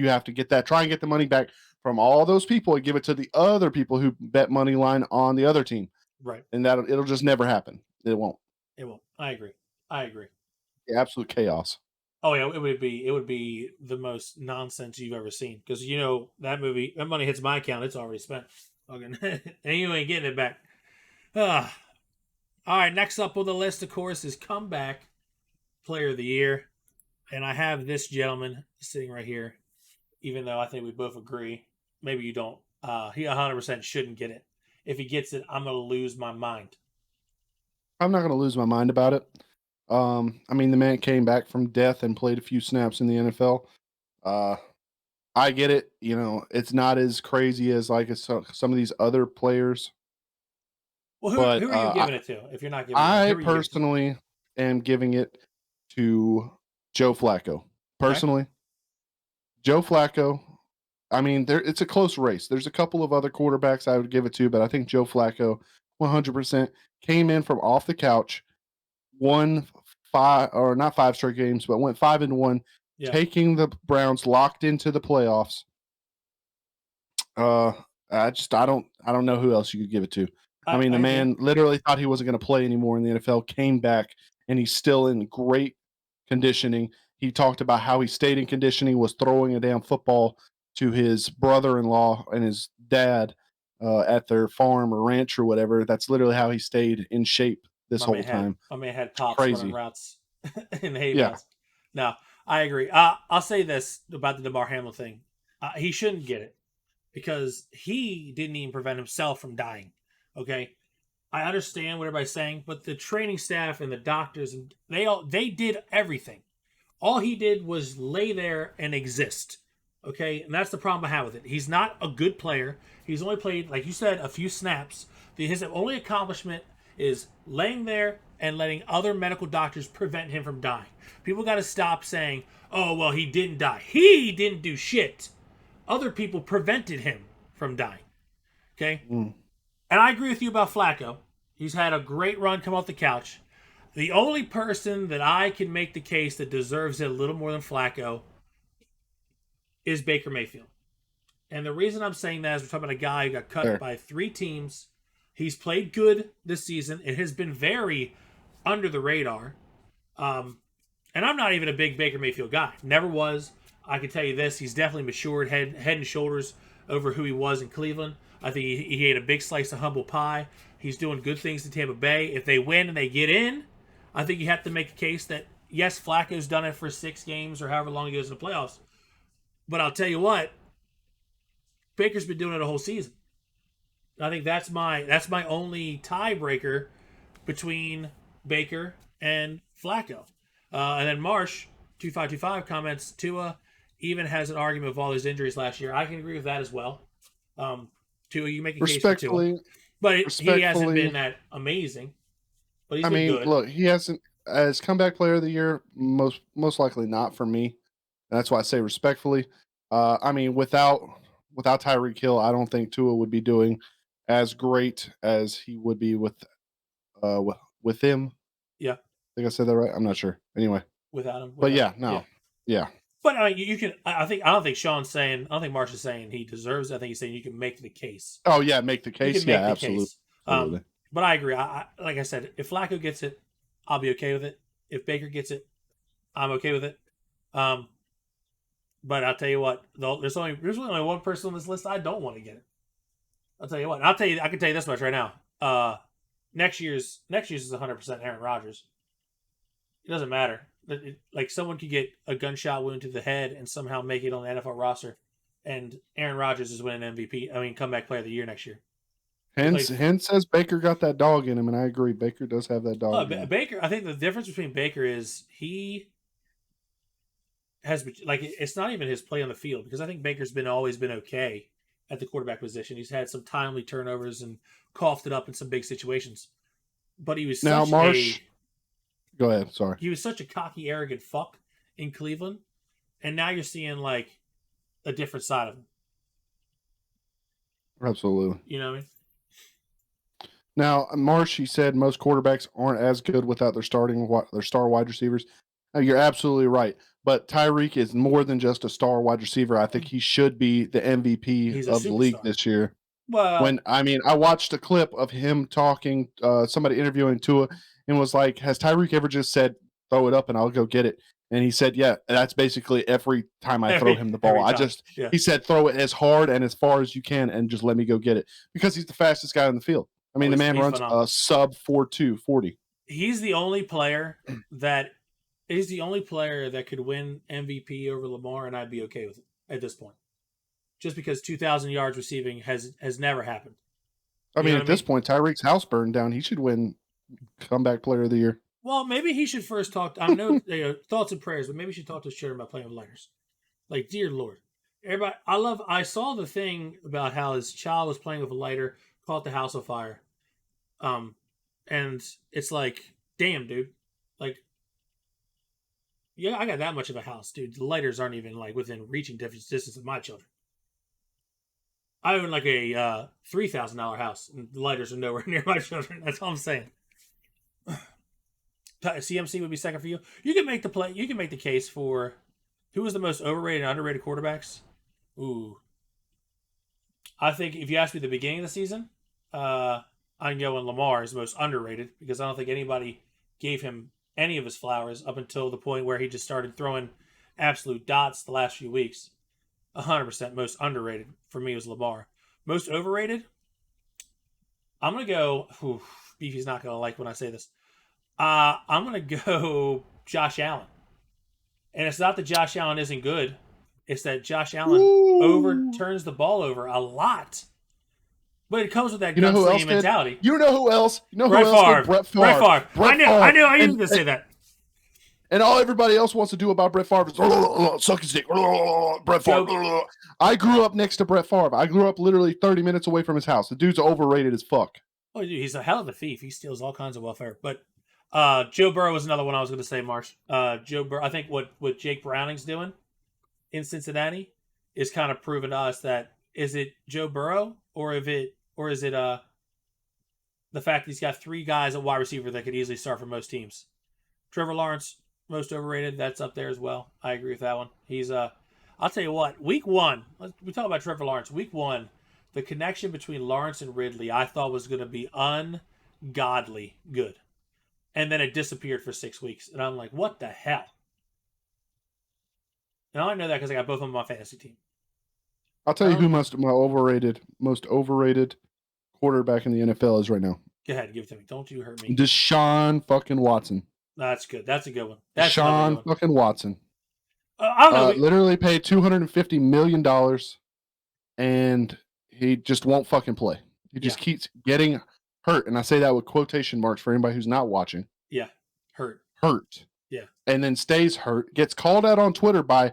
have to try and get the money back from all those people and give it to the other people who bet money line on the other team. Right. And it'll just never happen. It won't. It won't. I agree. absolute chaos. Oh yeah, it would be the most nonsense you've ever seen because that movie that money hits my account, it's already spent. Okay, and you ain't getting it back. Ah. All right, next up on the list, of course, is comeback player of the year, and I have this gentleman sitting right here. Even though I think we both agree, maybe you don't. He 100% shouldn't get it. If he gets it, I'm gonna lose my mind. I'm not going to lose my mind about it. I mean, the man came back from death and played a few snaps in the NFL. Uh, I get it. It's not as crazy as like some of these other players, Well, but who are you giving it to? If you're not giving it to him, I who are you giving it to? personally am giving it to Joe Flacco. Okay. Personally, Joe Flacco. I mean, it's a close race. There's a couple of other quarterbacks I would give it to, but I think Joe Flacco, 100%, came in from off the couch, won five or not five straight games, but went 5-1, Yeah, taking the Browns locked into the playoffs. Uh, I don't know who else you could give it to. I mean, the I agree. man literally thought he wasn't going to play anymore in the NFL, came back, and he's still in great conditioning. He talked about how he stayed in conditioning, was throwing a damn football to his brother-in-law and his dad at their farm or ranch or whatever. That's literally how he stayed in shape this whole time. My man had It's pops running crazy. routes in the hay Yeah. bales. No, I agree. I'll say this about the DeMar Hamlin thing. He shouldn't get it because he didn't even prevent himself from dying. Okay, I understand what everybody's saying, but the training staff and the doctors and they did everything. All he did was lay there and exist. Okay, and that's the problem I have with it. He's not a good player. He's only played, like you said, a few snaps. His only accomplishment is laying there and letting other medical doctors prevent him from dying. People got to stop saying, "Oh, well, he didn't die." He didn't do shit. Other people prevented him from dying. Okay, Mm. and I agree with you about Flacco. He's had a great run come off the couch. The only person that I can make the case that deserves it a little more than Flacco is Baker Mayfield. And the reason I'm saying that is we're talking about a guy who got cut There. by 3 teams. He's played good this season. It has been very under the radar. Um, and I'm not even a big Baker Mayfield guy. Never was. I can tell you this: he's definitely matured head and shoulders over who he was in Cleveland. I think he ate a big slice of humble pie. He's doing good things in Tampa Bay. If they win and they get in, I think you have to make a case that yes, Flacco's done it for 6 games or however long he goes in the playoffs. But I'll tell you what, Baker's been doing it a whole season. I think that's my only tiebreaker between Baker and Flacco. And then Marsh 2525 comments Tua even has an argument with all his injuries last year. I can agree with that as well. Tua, you make a case for Tua, Respectfully, but he hasn't respectfully, been that amazing. But he's I been mean, good. look, he hasn't as comeback player of the year. Most likely not for me. And that's why I say respectfully. I mean, without Tyreek Hill, I don't think Tua would be doing as great as he would be with him. Yeah, I think I said that right. I'm not sure. Anyway, without him, but without yeah, yeah. no, yeah. But I mean, you can. I don't think Sean's saying. I don't think Marsh is saying he deserves it. I think he's saying you can make the case. Oh yeah, make the You case. can Yeah, make the absolutely, case. absolutely. But I agree. Like I said, if Flacco gets it, I'll be okay with it. If Baker gets it, I'm okay with it. But I'll tell you what, there's really only one person on this list I don't want to get it. I'll tell you what. I can tell you this much right now. Next year's is 100% Aaron Rodgers. It doesn't matter. Like someone could get a gunshot wound to the head and somehow make it on the NFL roster, and Aaron Rodgers is winning MVP. I mean, comeback player of the year next year. Hence says Baker got that dog in him, and I agree. Baker does have that dog in him. Baker. I think the difference between Baker is he has like it's not even his play on the field because I think Baker's always been okay at the quarterback position. He's had some timely turnovers and coughed it up in some big situations, but he was Now, such Marsh, go ahead. Sorry. he was such a cocky, arrogant fuck in Cleveland, and now you're seeing like a different side of him. Absolutely. You know what I mean? Now, Marsh, he said most quarterbacks aren't as good without their star wide receivers. Now, you're absolutely right. But Tyreek is more than just a star wide receiver. I think he should be the MVP He's a of the league superstar. this year. Well, I watched a clip of him talking, somebody interviewing Tua, and was like, "Has Tyreek ever just said throw it up and I'll go get it. And he said, yeah, that's basically every time I throw him the ball. He said, throw it as hard and as far as you can and just let me go get it because he's the fastest guy on the field. I mean, the man runs phenomenal. A sub 4.2 40. He's the only player that could win MVP over Lamar, and I'd be okay with it at this point. Just because 2,000 yards receiving has never happened. I mean, at this point, Tyreek's house burned down. He should win comeback player of the year. Well, maybe he should first talk. I know thoughts and prayers, but maybe he should talk to Sharon about playing with lighters. Like, dear Lord, everybody, I saw the thing about how his child was playing with a lighter, caught the house on fire. And it's like, damn, dude, like, yeah, I got that much of a house, dude. The lighters aren't even like within reaching distance of my children. I own like a $3,000 house, and the lighters are nowhere near my children. That's all I'm saying. CMC would be second for you. You can make the play. You can make the case for who was the most overrated and underrated quarterbacks. Ooh, I think if you ask me at the beginning of the season, I'm going Lamar is the most underrated because I don't think anybody gave him any of his flowers up until the point where he just started throwing absolute dots the last few weeks. 100% most underrated for me was Lamar. Most overrated, I'm going to go, Beefy's not going to like when I say this. I'm going to go Josh Allen. And it's not that Josh Allen isn't good. It's that Josh Allen overturns the ball over a lot. But it comes with that gunslinging mentality. You know who else? Brett Favre. Brett Favre. I knew you were going to say that. And all everybody else wants to do about Brett Favre is suck his dick. Brett Favre. I grew up next to Brett Favre. I grew up literally 30 minutes away from his house. The dude's overrated as fuck. Oh, dude, he's a hell of a thief. He steals all kinds of welfare. But Joe Burrow was another one I was going to say, Marsh. Joe Burrow. I think what Jake Browning's doing in Cincinnati is kind of proving to us that is it Joe Burrow or is it the fact that he's got three guys at wide receiver that could easily start for most teams. Trevor Lawrence, most overrated. That's up there as well. I agree with that one. He's I'll tell you what. Week one, we talk about Trevor Lawrence. Week one, the connection between Lawrence and Ridley, I thought was going to be ungodly good, and then it disappeared for 6 weeks, and I'm like, what the hell? And I know that because I got both of them on my fantasy team. I'll tell you who most overrated quarterback in the NFL is right now. Go ahead, give it to me. Don't you hurt me. Deshaun fucking Watson. That's good. That's a good one. That's Deshaun fucking Watson. I don't know. Literally paid $250 million, and he just won't fucking play. He just keeps getting hurt, and I say that with quotation marks for anybody who's not watching. Yeah, hurt. Yeah, and then stays hurt. Gets called out on Twitter by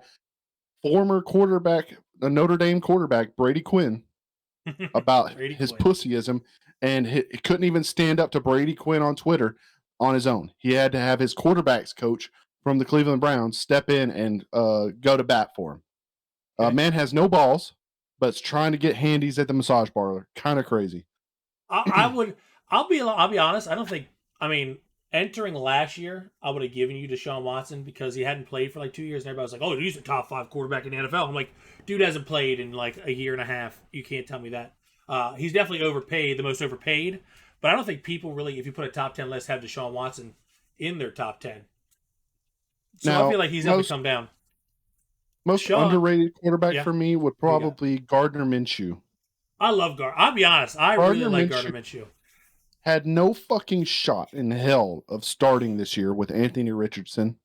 former quarterback, the Notre Dame quarterback Brady Quinn, about his pussyism, and he couldn't even stand up to Brady Quinn on Twitter on his own. He had to have his quarterbacks coach from the Cleveland Browns step in and go to bat for him. Okay. Man has no balls, but is trying to get handies at the massage parlor. Kind of crazy. I'll be honest. I don't think. I mean, entering last year, I would have given you Deshaun Watson because he hadn't played for like 2 years, and everybody was like, "Oh, he's a top 5 quarterback in the NFL." I'm like, dude hasn't played in like a year and a half. You can't tell me that. He's definitely overpaid, the most overpaid. But I don't think people really, if you put a top 10 list, have Deshaun Watson in their top 10. So now, I feel like he's going to come down. Most underrated quarterback for me would probably Gardner Minshew. I love Gardner. I'll be honest. I really like Gardner Minshew. Had no fucking shot in hell of starting this year with Anthony Richardson.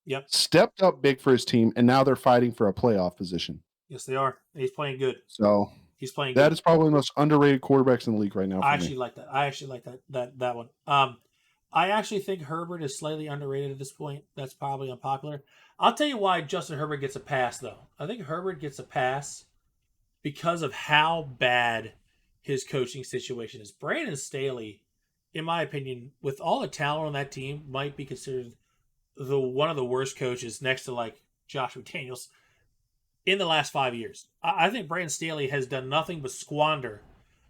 Yep. Stepped up big for his team, and now they're fighting for a playoff position. Yes, they are. He's playing good. So he's playing good. That is probably the most underrated quarterbacks in the league right now. I actually like that one. I actually think Herbert is slightly underrated at this point. That's probably unpopular. I'll tell you why Justin Herbert gets a pass, though. I think Herbert gets a pass because of how bad his coaching situation is. Brandon Staley, in my opinion, with all the talent on that team, might be considered one of the worst coaches next to like Josh McDaniels in the last 5 years. I think Brandon Staley has done nothing but squander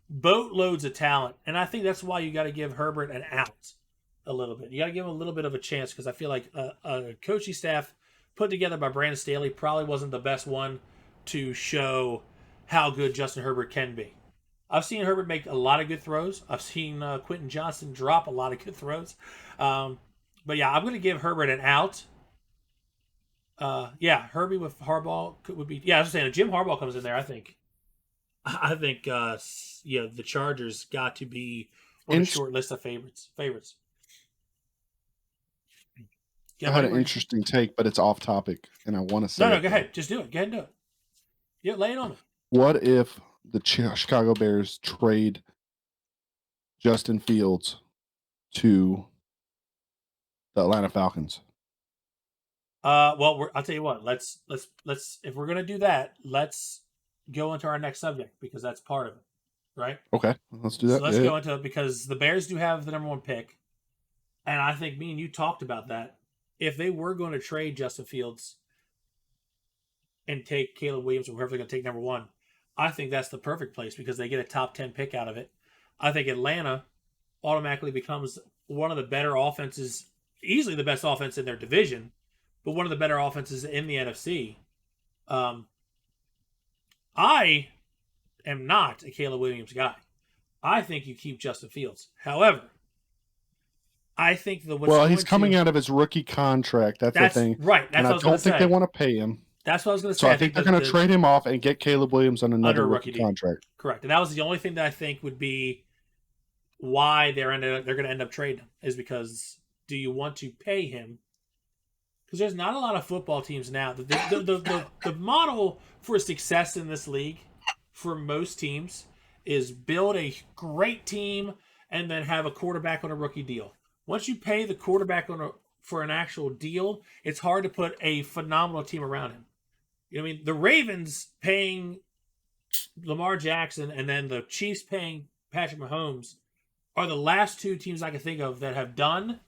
boatloads of talent, and I think that's why you got to give Herbert an out a little bit. You got to give him a little bit of a chance because I feel like a coaching staff put together by Brandon Staley probably wasn't the best one to show how good Justin Herbert can be. I've seen Herbert make a lot of good throws. I've seen Quentin Johnson drop a lot of good throws. But yeah, I'm going to give Herbert an out. Yeah, Herbie with Harbaugh would be. Yeah, I was saying if Jim Harbaugh comes in there, I think the Chargers got to be on a In- short list of favorites. Yeah, I had buddy, an we're gonna say. interesting take, but it's off topic, and I want to say No, it go though. ahead. Just do it. Go ahead and do it. Yeah, lay it on me. What if the Chicago Bears trade Justin Fields to the Atlanta Falcons? I'll tell you what. Let's if we're gonna do that, let's go into our next subject because that's part of it, right? Okay, let's do So that. let's Yeah. go into it because the Bears do have the number one pick, and I think me and you talked about that. If they were going to trade Justin Fields and take Caleb Williams or whoever they're going to take number one, I think that's the perfect place because they get a top 10 pick out of it. I think Atlanta automatically becomes one of the better offenses, easily the best offense in their division, but one of the better offenses in the NFC. I am not a Caleb Williams guy. I think you keep Justin Fields. However, I think Well, he's coming out of his rookie contract. That's the thing. right. That's And what I I was going don't to think they say. want to pay him. That's what I was going to So say. I think they're going to trade him off and get Caleb Williams on under another a rookie deal. contract. Correct. And that was the only thing that I think would be why they're going to end up trading him is because do you want to pay him? Because there's not a lot of football teams now. The model for success in this league for most teams is build a great team and then have a quarterback on a rookie deal. Once you pay the quarterback for an actual deal, it's hard to put a phenomenal team around him. You know what I mean? The Ravens paying Lamar Jackson and then the Chiefs paying Patrick Mahomes are the last two teams I can think of that have done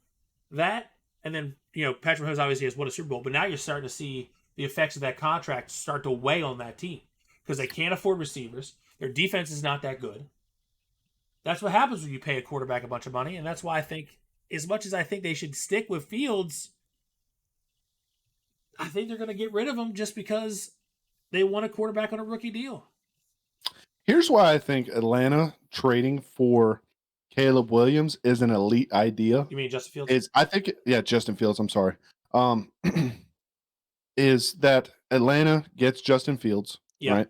that. And then, Patrick Mahomes obviously has won a Super Bowl, but now you're starting to see the effects of that contract start to weigh on that team because they can't afford receivers. Their defense is not that good. That's what happens when you pay a quarterback a bunch of money. And that's why I think, as much as I think they should stick with Fields, I think they're going to get rid of him just because they want a quarterback on a rookie deal. Here's why I think Atlanta trading for Caleb Williams is an elite idea. You mean Justin Fields? Justin Fields. I'm sorry. Is that Atlanta gets Justin Fields, right?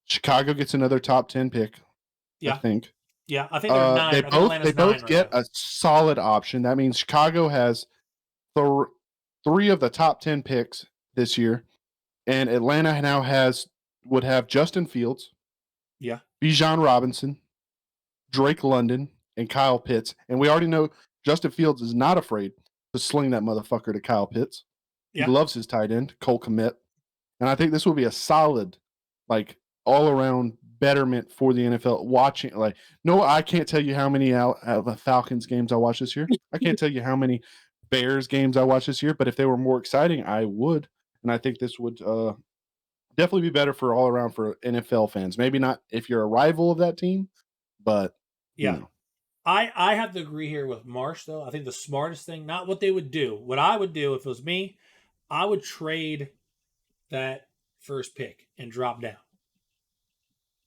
Chicago gets another top 10 pick, I think. Yeah, I think they're 9. They both get a solid option. That means Chicago has 3 of the top 10 picks this year, and Atlanta now would have Justin Fields, Bijan Robinson, Drake London, and Kyle Pitts. And we already know Justin Fields is not afraid to sling that motherfucker to Kyle Pitts. He loves his tight end, Cole Kmet. And I think this will be a solid, all-around betterment for the NFL. Watching, I can't tell you how many Falcons games I watched this year. I can't tell you how many Bears games I watched this year. But if they were more exciting, I would. And I think this would definitely be better for all around for NFL fans. Maybe not if you're a rival of that team, but I have to agree here with Marsh though. I think the smartest thing, not what they would do. What I would do if it was me, I would trade that first pick and drop down.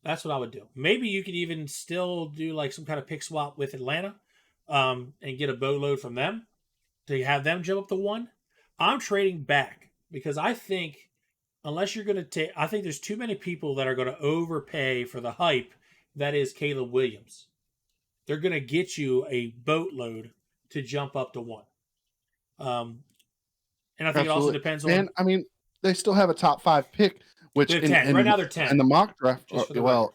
That's what I would do. Maybe you could even still do some kind of pick swap with Atlanta, and get a boatload from them to have them jump up to 1. I'm trading back because I think unless you're going to take, I think there's too many people that are going to overpay for the hype that is Caleb Williams. They're going to get you a boatload to jump up to 1. And I think it also depends on. And I mean, they still have a top 5 pick, which right now they're 10. In the mock draft,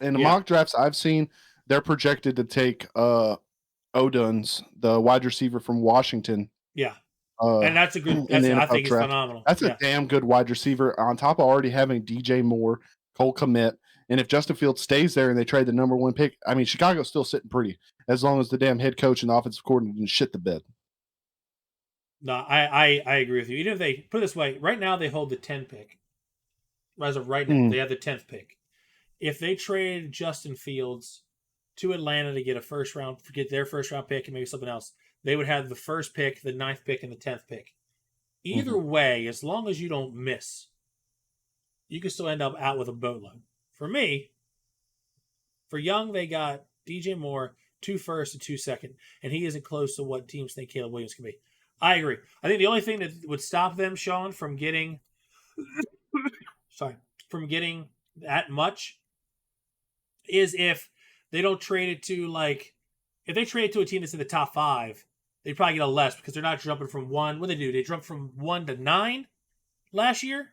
mock drafts I've seen, they're projected to take Oduns, the wide receiver from Washington. Yeah. And that's a good. I think it's phenomenal. That's a damn good wide receiver. On top of already having DJ Moore, Cole Kmet, and if Justin Fields stays there and they trade the number 1 pick, I mean Chicago's still sitting pretty as long as the damn head coach and the offensive coordinator didn't shit the bed. No, I agree with you. Even if they put it this way, right now they hold the 10 pick. As of right now, they have the 10th pick. If they trade Justin Fields to Atlanta to get their first round pick and maybe something else, they would have the first pick, the 9th pick, and the 10th pick. Either way, as long as you don't miss, you can still end up out with a boatload. For me, for Young, they got DJ Moore, 2 first and 2 second, and he isn't close to what teams think Caleb Williams can be. I agree. I think the only thing that would stop them, Sean, from getting sorry, from getting that much is if they don't trade it to like if they trade it to a team that's in the top 5, they probably get a less because they're not jumping from 1. What do they do? They jump from 1 to 9 last year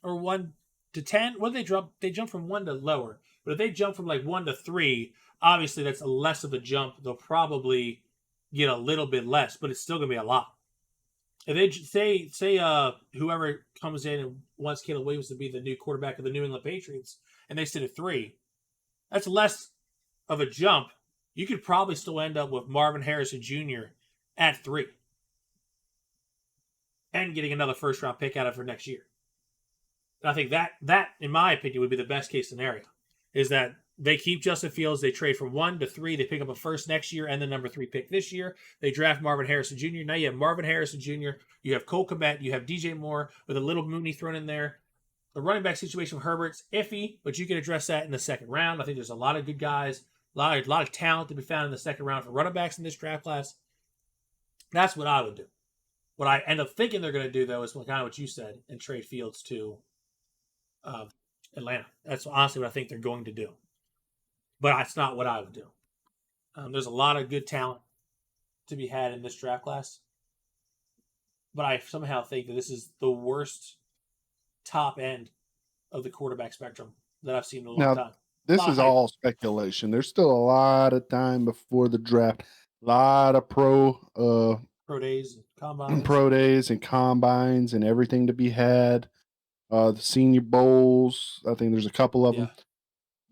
or 1 to 10. What do they jump? They jump from 1 to lower. But if they jump from like 1 to 3, obviously that's a less of a jump. They'll probably get a little bit less, but it's still going to be a lot. If they say whoever comes in and wants Caleb Williams to be the new quarterback of the New England Patriots, and they sit at 3, that's less of a jump. You could probably still end up with Marvin Harrison Jr. at 3 and getting another first round pick out of it for next year. And I think that, in my opinion, would be the best case scenario. Is that they keep Justin Fields, they trade from 1 to 3, they pick up a first next year and the number 3 pick this year. They draft Marvin Harrison Jr. Now you have Marvin Harrison Jr., you have Cole Kmet, you have DJ Moore with a little Mooney thrown in there. The running back situation with Herbert's iffy, but you can address that in the second round. I think there's a lot of good guys, a lot of talent to be found in the second round for running backs in this draft class. That's what I would do. What I end up thinking they're going to do, though, is kind of what you said and trade Fields to Atlanta. That's honestly what I think they're going to do. But that's not what I would do. There's a lot of good talent to be had in this draft class. But I somehow think that this is the worst top end of the quarterback spectrum that I've seen in a long time. This is all speculation. There's still a lot of time before the draft. A lot of pro days and combines and everything to be had. The Senior Bowls. I think there's a couple of them.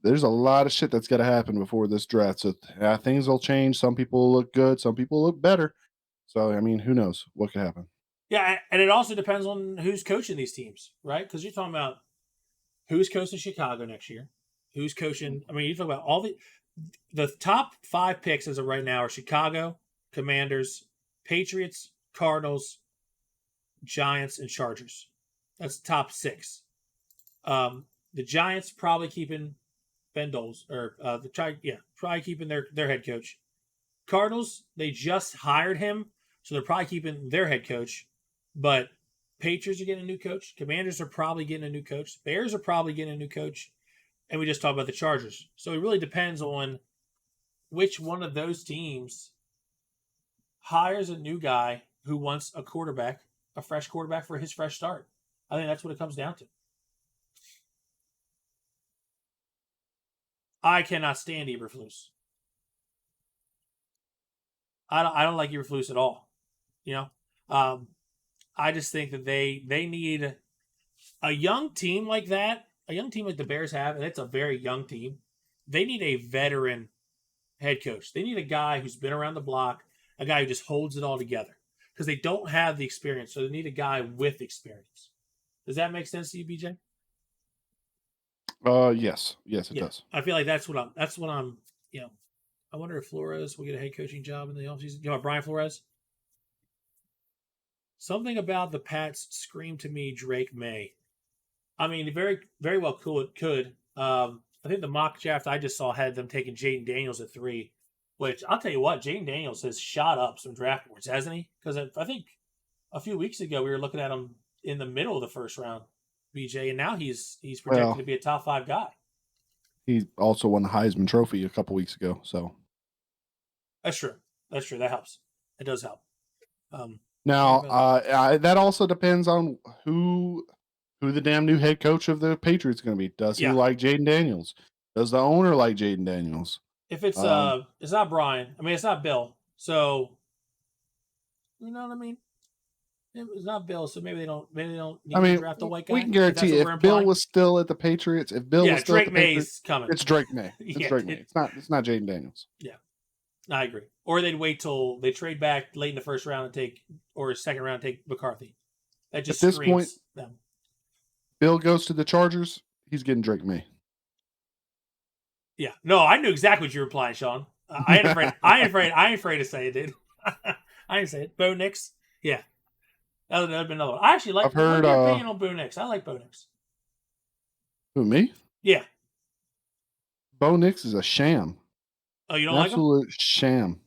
There's a lot of shit that's got to happen before this draft. So things will change. Some people look good. Some people look better. So, I mean, who knows what could happen. Yeah, and it also depends on who's coaching these teams, right? Because you're talking about who's coaching Chicago next year, who's coaching. I mean, you talk about all the top 5 picks as of right now are Chicago, Commanders, Patriots, Cardinals, Giants, and Chargers. That's the top 6. The Giants probably keeping Ben Doles, or probably keeping their head coach. Cardinals, they just hired him, so they're probably keeping their head coach. But Patriots are getting a new coach. Commanders are probably getting a new coach. Bears are probably getting a new coach. And we just talked about the Chargers. So it really depends on which one of those teams hires a new guy who wants a fresh quarterback for his fresh start. I think that's what it comes down to. I cannot stand Eberflus. I don't like Eberflus at all. I just think that they need a young team like that, a young team like the Bears have, and it's a very young team. They need a veteran head coach. They need a guy who's been around the block, a guy who just holds it all together, because they don't have the experience. So they need a guy with experience. Does that make sense to you, BJ? Yes, it does. I feel like that's what I'm. I wonder if Flores will get a head coaching job in the offseason. You know, Brian Flores. Something about the Pats screamed to me Drake May. I mean, very, very well could. I think the mock draft I just saw had them taking Jaden Daniels at 3, which I'll tell you what, Jaden Daniels has shot up some draft boards, hasn't he? Because I think a few weeks ago we were looking at him in the middle of the first round, BJ, and now he's projected to be a top 5 guy. He also won the Heisman Trophy a couple weeks ago, so that's true. That helps. It does help. Now, that also depends on who the damn new head coach of the Patriots is going to be. Does he like Jaden Daniels? Does the owner like Jaden Daniels? If it's not Brian, I mean, it's not Bill. So, you know what I mean? It's not Bill, so maybe they don't need to draft a white guy. We can guarantee if Bill was still at the Patriots, Drake May's coming. It's Drake May. It's not Jaden Daniels. Yeah. I agree. Or they'd wait till they trade back late in the first round or second round and take McCarthy. That just at this point, them. Bill goes to the Chargers, he's getting Drake May. Yeah. No, I knew exactly what you were implying, Sean. I ain't afraid to say it, dude. I didn't say it. Bo Nix. Yeah. That would have been another one. I actually like your opinion on Bo Nix. I like Bo Nix. Who, me? Yeah. Bo Nix is a sham. Oh, you don't like him? Absolute sham.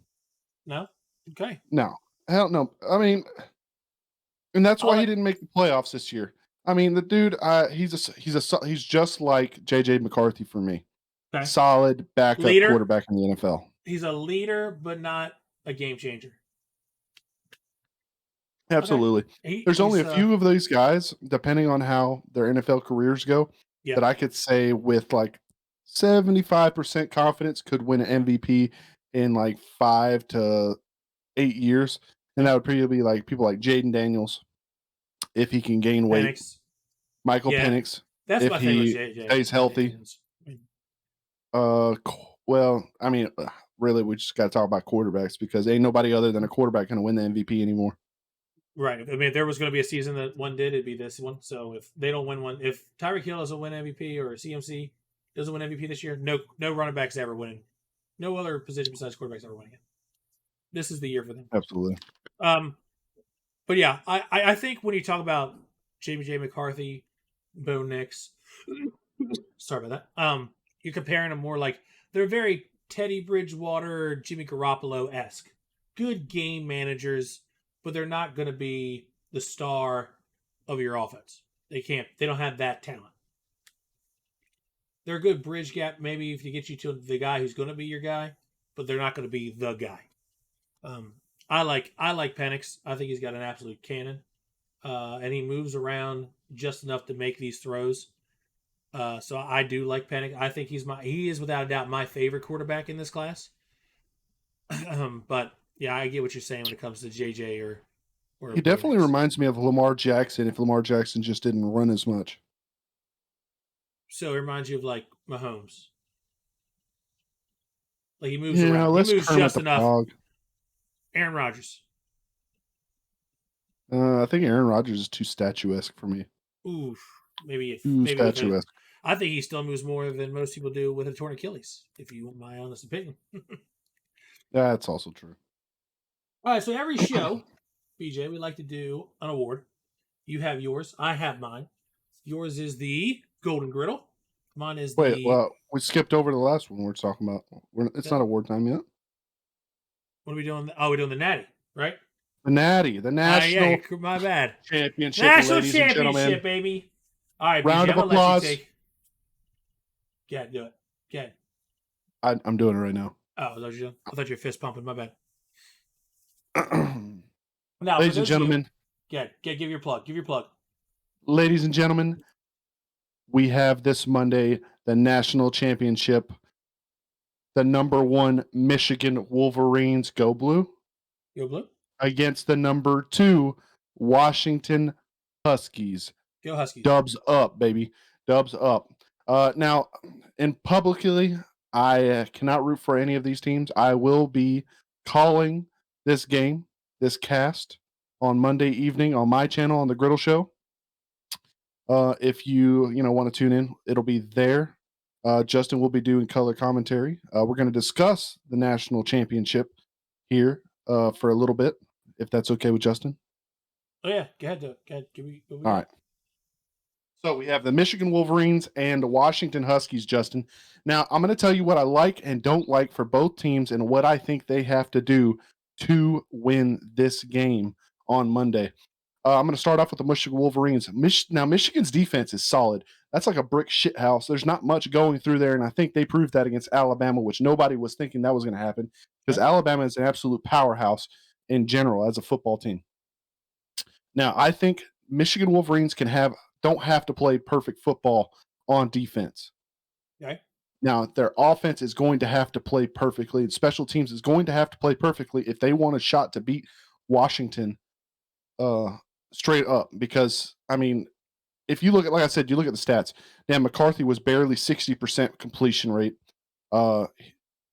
No? Okay. No. Hell no. I mean, and that's I'll why he let, didn't make the playoffs this year. I mean, the dude, he's just like JJ McCarthy for me. okay. Solid backup Leader. quarterback in the NFL. He's a leader, but not a game changer. Okay. Absolutely. There's only He's a few of these guys, depending on how their NFL careers go, yeah. that I could say with like 75% confidence could win an MVP in like 5 to 8 years. And Yeah. that would probably be like people like Jaden Daniels, if he can gain weight, Penix. Michael Yeah. Penix, That's if my thing with he JJ. stays healthy. Well, I mean, really, we just got to talk about quarterbacks because ain't nobody other than a quarterback going to win the MVP anymore. Right. I mean, if there was going to be a season that one did, it'd be this one. So if they don't win one, if Tyreek Hill doesn't win MVP or CMC doesn't win MVP this year, no running backs ever winning. No other position besides quarterbacks ever winning it. This is the year for them. Absolutely. But yeah, I think when you talk about J.J. McCarthy, Bo Nix, sorry about that. You're comparing them more like they're very Teddy Bridgewater, Jimmy Garoppolo esque. Good game managers, but they're not going to be the star of your offense. They can't. They don't have that talent. They're a good bridge gap, maybe if you get you to the guy who's going to be your guy, but they're not going to be the guy. I like Penix. I think he's got an absolute cannon, and he moves around just enough to make these throws. So I do like Penix. I think he is without a doubt my favorite quarterback in this class. But yeah, I get what you're saying when it comes to JJ or he definitely reminds me of Lamar Jackson if Lamar Jackson just didn't run as much. So it reminds you of like Mahomes. Like he moves around. He moves just enough. Pog. Aaron Rodgers. I think Aaron Rodgers is too statuesque for me. Oof. Maybe statuesque. I think he still moves more than most people do with a torn Achilles, if you want my honest opinion. That's also true. All right, so every show, BJ, we like to do an award. You have yours. I have mine. Yours is the Golden Griddle. Mine is well, we skipped over the last one we're talking about. It's not award time yet. What are we doing? Oh, we're doing the Natty, right? The National my bad. Championship, National Championship, baby. All right, round BJ, of applause. Yeah, do it. Get. I'm doing it right now. Oh, I thought you were fist pumping. My bad. Now, ladies and gentlemen, give your plug. Give your plug. Ladies and gentlemen, we have this Monday the national championship. The number 1 Michigan Wolverines, go blue. Go blue. Against the number 2 Washington Huskies. Go Huskies. Dubs up, baby. Dubs up. Now, publicly, I cannot root for any of these teams. I will be calling this game, this cast, on Monday evening on my channel on the Griddle Show. If you want to tune in, it'll be there. Justin will be doing color commentary. We're going to discuss the national championship here for a little bit, if that's okay with Justin. Oh yeah, go ahead. Give me. All right. So we have the Michigan Wolverines and the Washington Huskies, Justin. Now, I'm going to tell you what I like and don't like for both teams and what I think they have to do to win this game on Monday. I'm going to start off with the Michigan Wolverines. Now, Michigan's defense is solid. That's like a brick shit house. There's not much going through there, and I think they proved that against Alabama, which nobody was thinking that was going to happen because Alabama is an absolute powerhouse in general as a football team. Now, I think Michigan Wolverines don't have to play perfect football on defense. Okay. Now, their offense is going to have to play perfectly, and special teams is going to have to play perfectly if they want a shot to beat Washington straight up. Because, I mean, if you look at, like I said, you look at the stats. Dan McCarthy was barely 60% completion rate.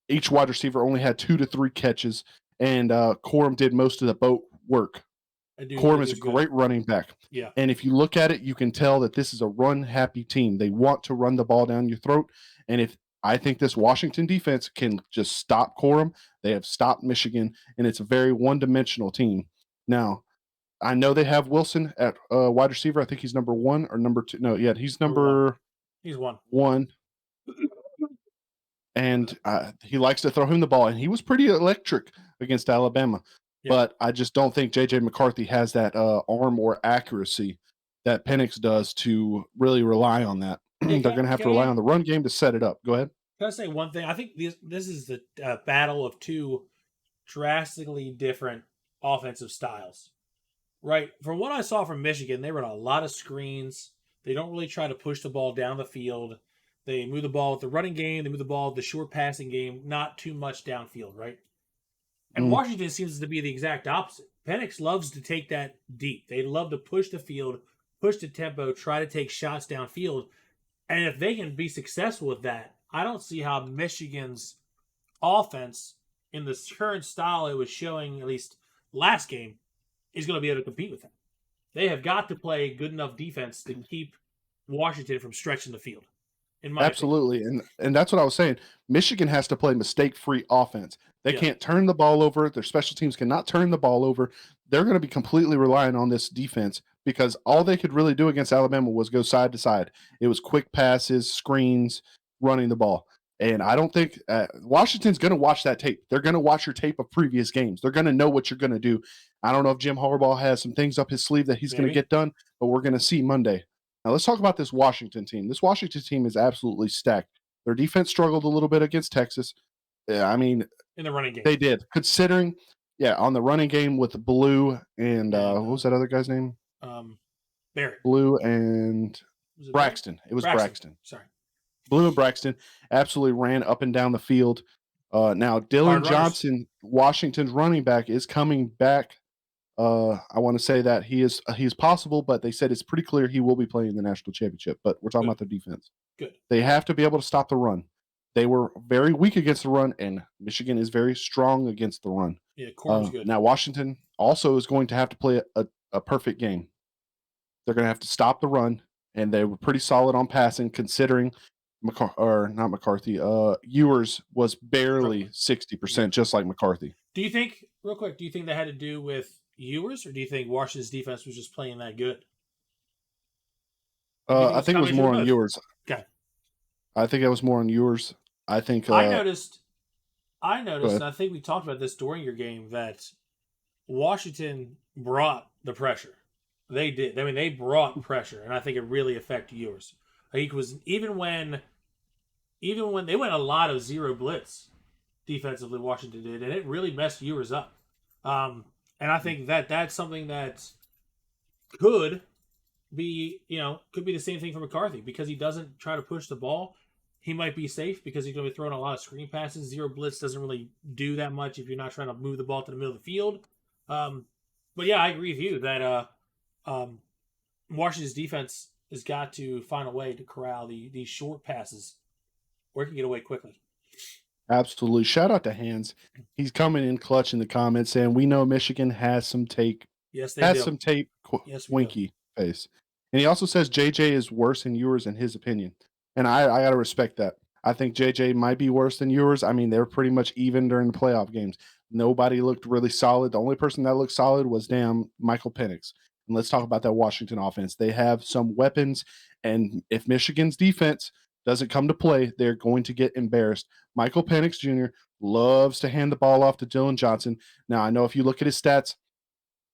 Each wide receiver only had 2 to 3 catches, and Corum did most of the boat work. Corum is a great running back. Yeah. And if you look at it, you can tell that this is a run-happy team. They want to run the ball down your throat. And I think this Washington defense can just stop Corum. They have stopped Michigan, and it's a very one-dimensional team. Now, I know they have Wilson at wide receiver. I think he's number 1 or number 2. No, yeah, he's number. He's 1. 1. And he likes to throw him the ball, and he was pretty electric against Alabama. Yeah. but I just don't think JJ McCarthy has that arm or accuracy that Penix does to really rely on that. Yeah, They're going to have to rely on the run game to set it up. Go ahead. can I say one thing? I think this is the battle of two drastically different offensive styles. Right. From what I saw from Michigan, they run a lot of screens. They don't really try to push the ball down the field. They move the ball with the running game. They move the ball with the short passing game. Not too much downfield, right? And Mm, Washington seems to be the exact opposite. Penix loves to take that deep. They love to push the field, push the tempo, try to take shots downfield. And if they can be successful with that, I don't see how Michigan's offense in the current style it was showing, at least last game, is going to be able to compete with that. They have got to play good enough defense to keep Washington from stretching the field, in my opinion. absolutely, and that's what I was saying. Michigan has to play mistake-free offense. They Yeah, can't turn the ball over. Their special teams cannot turn the ball over. They're going to be completely relying on this defense because all they could really do against Alabama was go side to side. It was quick passes, screens, running the ball. And I don't think Washington's going to watch that tape. They're going to watch your tape of previous games. They're going to know what you're going to do. I don't know if Jim Harbaugh has some things up his sleeve that he's going to maybe. get done, but we're going to see Monday. Now let's talk about this Washington team. This Washington team is absolutely stacked. Their defense struggled a little bit against Texas. Yeah, I mean, In the running game. they did. Considering, yeah, on the running game with Blue and what was that other guy's name? Barrett. Blue and Was it Braxton. Barrett? It was Braxton. Sorry. Blue and Braxton absolutely ran up and down the field. Now Dylan Johnson, Washington's running back, is coming back. I want to say that he is possible, but they said it's pretty clear he will be playing the national championship. But we're talking about their defense. Good. They have to be able to stop the run. They were very weak against the run, and Michigan is very strong against the run. Yeah, Corbin's good. Now Washington also is going to have to play a perfect game. They're going to have to stop the run, and they were pretty solid on passing, considering not McCarthy. Ewers was barely 60%, just like McCarthy. Do you think, real quick, that had to do with Ewers, or do you think Washington's defense was just playing that good? I think it was more on Ewers. Okay. I think it was more on Ewers. I think I noticed, and I think we talked about this during your game, that Washington brought the pressure. They did. I mean, they brought pressure, and I think it really affected Ewers. I think it was even when they went a lot of zero blitz defensively, Washington did, and it really messed Ewers up. And I think that's something that could be the same thing for McCarthy, because he doesn't try to push the ball. He might be safe because he's going to be throwing a lot of screen passes. Zero blitz doesn't really do that much if you're not trying to move the ball to the middle of the field. But yeah, I agree with you that Washington's defense has got to find a way to corral these short passes where it can get away quickly. Absolutely. Shout out to Hans. He's coming in clutch in the comments saying, we know Michigan has some tape. Yes, they do. Some tape, winky face. And he also says JJ is worse than Ewers in his opinion. And I got to respect that. I think JJ might be worse than Ewers. I mean, they're pretty much even during the playoff games. Nobody looked really solid. The only person that looked solid was Michael Penix. And let's talk about that Washington offense. They have some weapons. And if Michigan's defense doesn't come to play, they're going to get embarrassed. Michael Penix Jr. loves to hand the ball off to Dylan Johnson. Now, I know if you look at his stats,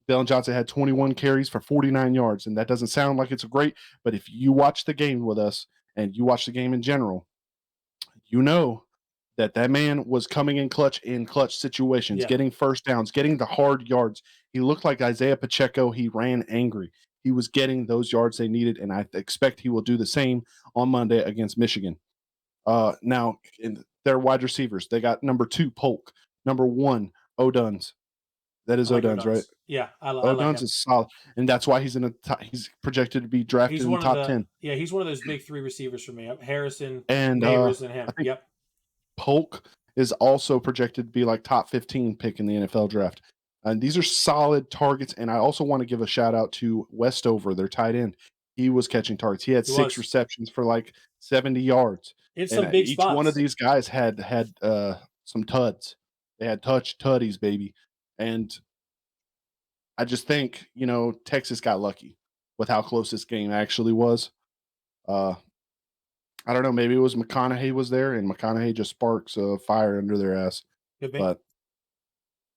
Dylan Johnson had 21 carries for 49 yards, and that doesn't sound like it's great, but if you watch the game with us and you watch the game in general, you know that man was coming in clutch situations, getting first downs, getting the hard yards. He looked like Isaiah Pacheco. He ran angry. He was getting those yards they needed, and I expect he will do the same on Monday against Michigan. Now, in their wide receivers, they got number 2, Polk, number 1, O'Duns. That is O'Duns, right? Yeah, O'Duns is solid, and that's why he's he's projected to be drafted in the top 10. Yeah, he's one of those big 3 receivers for me. Harrison, and Neighbors, and him. Yep. Polk is also projected to be like top 15 pick in the NFL draft. And these are solid targets. And I also want to give a shout out to Westover, their tight end. He was catching targets. He had 6 receptions for like 70 yards. It's some big spots. Each one of these guys had some tuds. They had tuddies, baby. And I just think, Texas got lucky with how close this game actually was. I don't know. Maybe it was McConaughey was there, and McConaughey just sparks a fire under their ass. Could be. But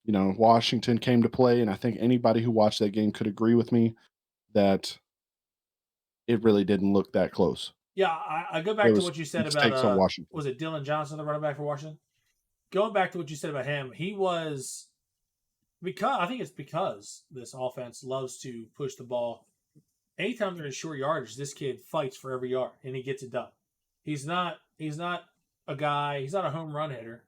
Washington came to play, and I think anybody who watched that game could agree with me that it really didn't look that close. Yeah, I go back There to was what you said about mistakes on Washington. was it Dylan Johnson, the running back for Washington? Going back to what you said about him, he was because I think it's because this offense loves to push the ball. Anytime they're in short yardage, this kid fights for every yard and he gets it done. He's not a guy. He's not a home run hitter,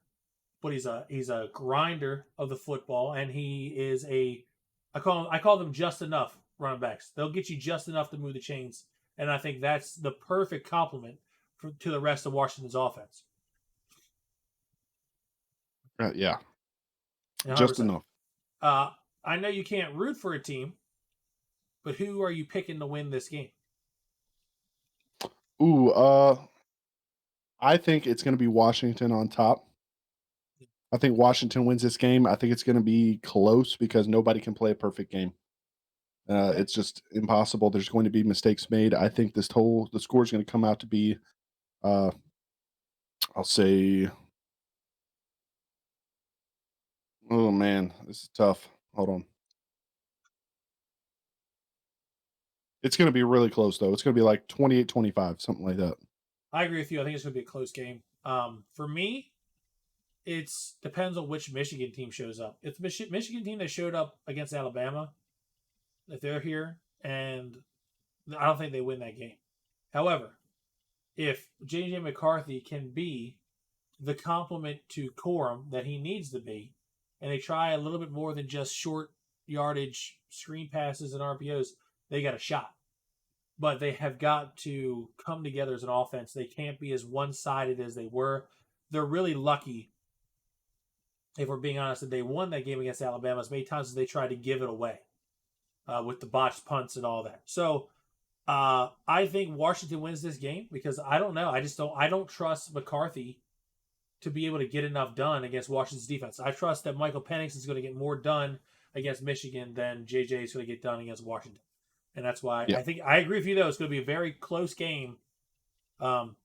but he's a grinder of the football, and he is I call them just enough running backs. They'll get you just enough to move the chains, and I think that's the perfect complement to the rest of Washington's offense. Yeah, 100%. just enough. I know you can't root for a team, but who are you picking to win this game? Ooh, I think it's going to be Washington on top. I think Washington wins this game. I think it's going to be close because nobody can play a perfect game. Okay. It's just impossible. There's going to be mistakes made. I think the score is going to come out to be, I'll say, oh man, this is tough. Hold on. It's going to be really close though. It's going to be like 28-25, something like that. I agree with you. I think it's going to be a close game. For me, it depends on which Michigan team shows up. If the Michigan team that showed up against Alabama, if they're here, and I don't think they win that game. However, if J.J. McCarthy can be the complement to Corum that he needs to be, and they try a little bit more than just short yardage screen passes and RPOs, they got a shot. But they have got to come together as an offense. They can't be as one-sided as they were. They're really lucky, if we're being honest, that they won that game against Alabama as many times as they tried to give it away with the botched punts and all that. So I think Washington wins this game because I don't know. I don't trust McCarthy to be able to get enough done against Washington's defense. I trust that Michael Penix is going to get more done against Michigan than JJ is going to get done against Washington. And that's why I think I agree with you, though. It's going to be a very close game.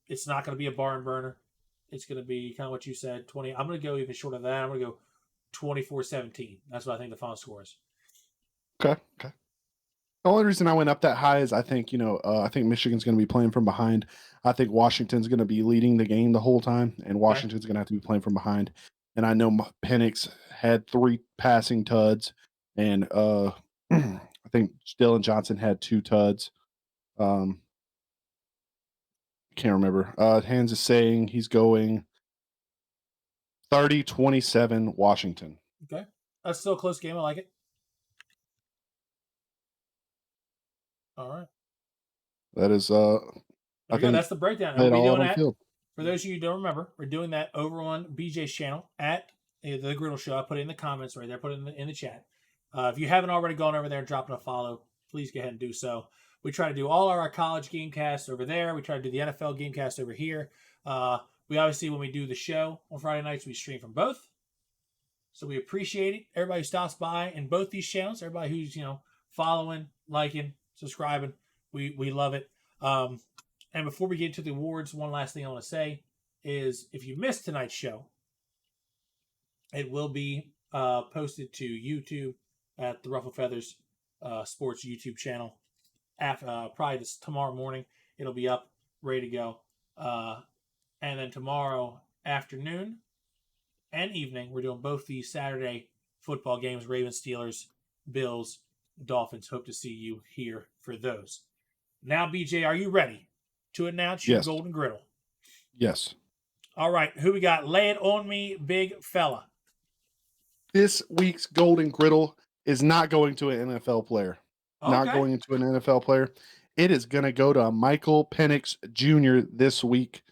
It's not going to be a barn burner. It's going to be kind of what you said, 20. I'm going to go even shorter than that. I'm going to go 24-17. That's what I think the final score is. Okay. The only reason I went up that high is I think, I think Michigan's going to be playing from behind. I think Washington's going to be leading the game the whole time, and Washington's going to have to be playing from behind. And I know Penix had 3 passing tuds, and I think Dylan Johnson had 2 tuds. Can't remember. Hans is saying he's going 30-27 Washington. Okay. That's still a close game. I like it. All right. That is I think that's the breakdown. And we'll be doing that. For those of you who don't remember, we're doing that over on BJ's channel at the Griddle Show. I put it in the comments right there. Put it in the chat. If you haven't already gone over there and dropped a follow, please go ahead and do so. We try to do all our college game casts over there. We try to do the NFL game cast over here. We obviously, when we do the show on Friday nights, we stream from both. So we appreciate it. Everybody who stops by in both these channels, everybody who's, following, liking, subscribing, we love it. And before we get to the awards, one last thing I want to say is if you missed tonight's show, it will be posted to YouTube at the Ruffled Feathers Sports YouTube channel. Probably this tomorrow morning, it'll be up, ready to go. And then tomorrow afternoon and evening, we're doing both the Saturday football games, Ravens, Steelers, Bills, Dolphins. Hope to see you here for those. Now, BJ, are you ready to announce your Golden Griddle? Yes. All right. Who we got? Lay it on me, big fella. This week's Golden Griddle is not going to an NFL player. Okay. Not going to an NFL player. It is going to go to Michael Penix Jr. this week.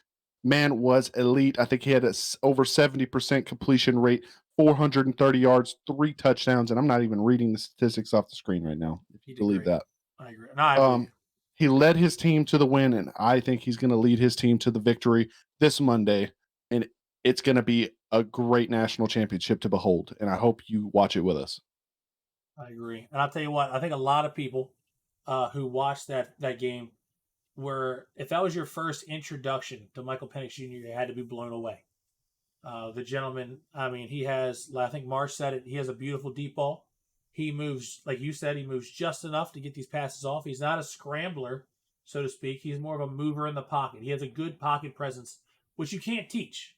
Man was elite. I think he had over 70% completion rate, 430 yards, 3 touchdowns, and I'm not even reading the statistics off the screen right now. If you believe that. I agree. No, I believe. He led his team to the win, and I think he's going to lead his team to the victory this Monday, and it's going to be a great national championship to behold, and I hope you watch it with us. I agree. And I'll tell you what, I think a lot of people who watched that game were, if that was your first introduction to Michael Penix Jr., you had to be blown away. The gentleman, I mean, he has, I think Marsh said it, he has a beautiful deep ball. He moves, like you said, he moves just enough to get these passes off. He's not a scrambler, so to speak. He's more of a mover in the pocket. He has a good pocket presence, which you can't teach.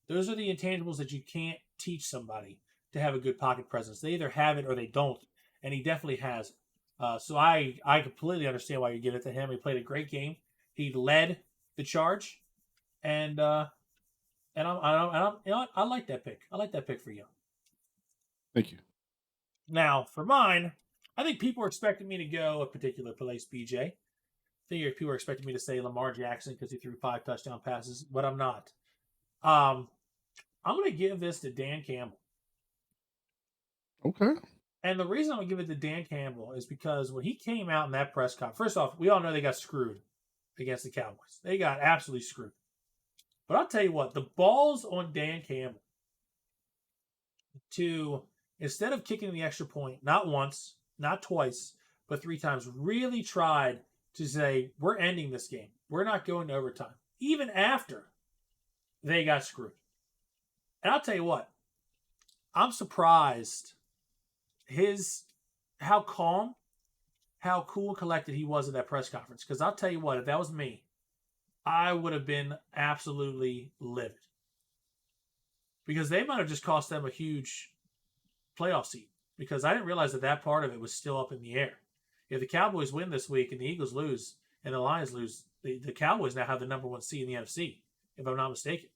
Those are the intangibles that you can't teach somebody to have a good pocket presence. They either have it or they don't, and he definitely has it. So I completely understand why you give it to him. He played a great game. He led the charge, and you know what? I like that pick. I like that pick for you. Thank you. Now for mine, I think people are expecting me to go a particular place, BJ. I think people are expecting me to say Lamar Jackson because he threw 5 touchdown passes, but I'm not. I'm going to give this to Dan Campbell. Okay. And the reason I'm going to give it to Dan Campbell is because when he came out in that press conference, first off, we all know they got screwed against the Cowboys. They got absolutely screwed. But I'll tell you what, the balls on Dan Campbell to, instead of kicking the extra point, not once, not twice, but 3 times, really tried to say, we're ending this game. We're not going to overtime. Even after they got screwed. And I'll tell you what, I'm surprised how calm, how cool and collected he was at that press conference. Because I'll tell you what, if that was me, I would have been absolutely livid. Because they might have just cost them a huge playoff seat. Because I didn't realize that part of it was still up in the air. If the Cowboys win this week and the Eagles lose and the Lions lose, the Cowboys now have the number 1 seed in the NFC, if I'm not mistaken.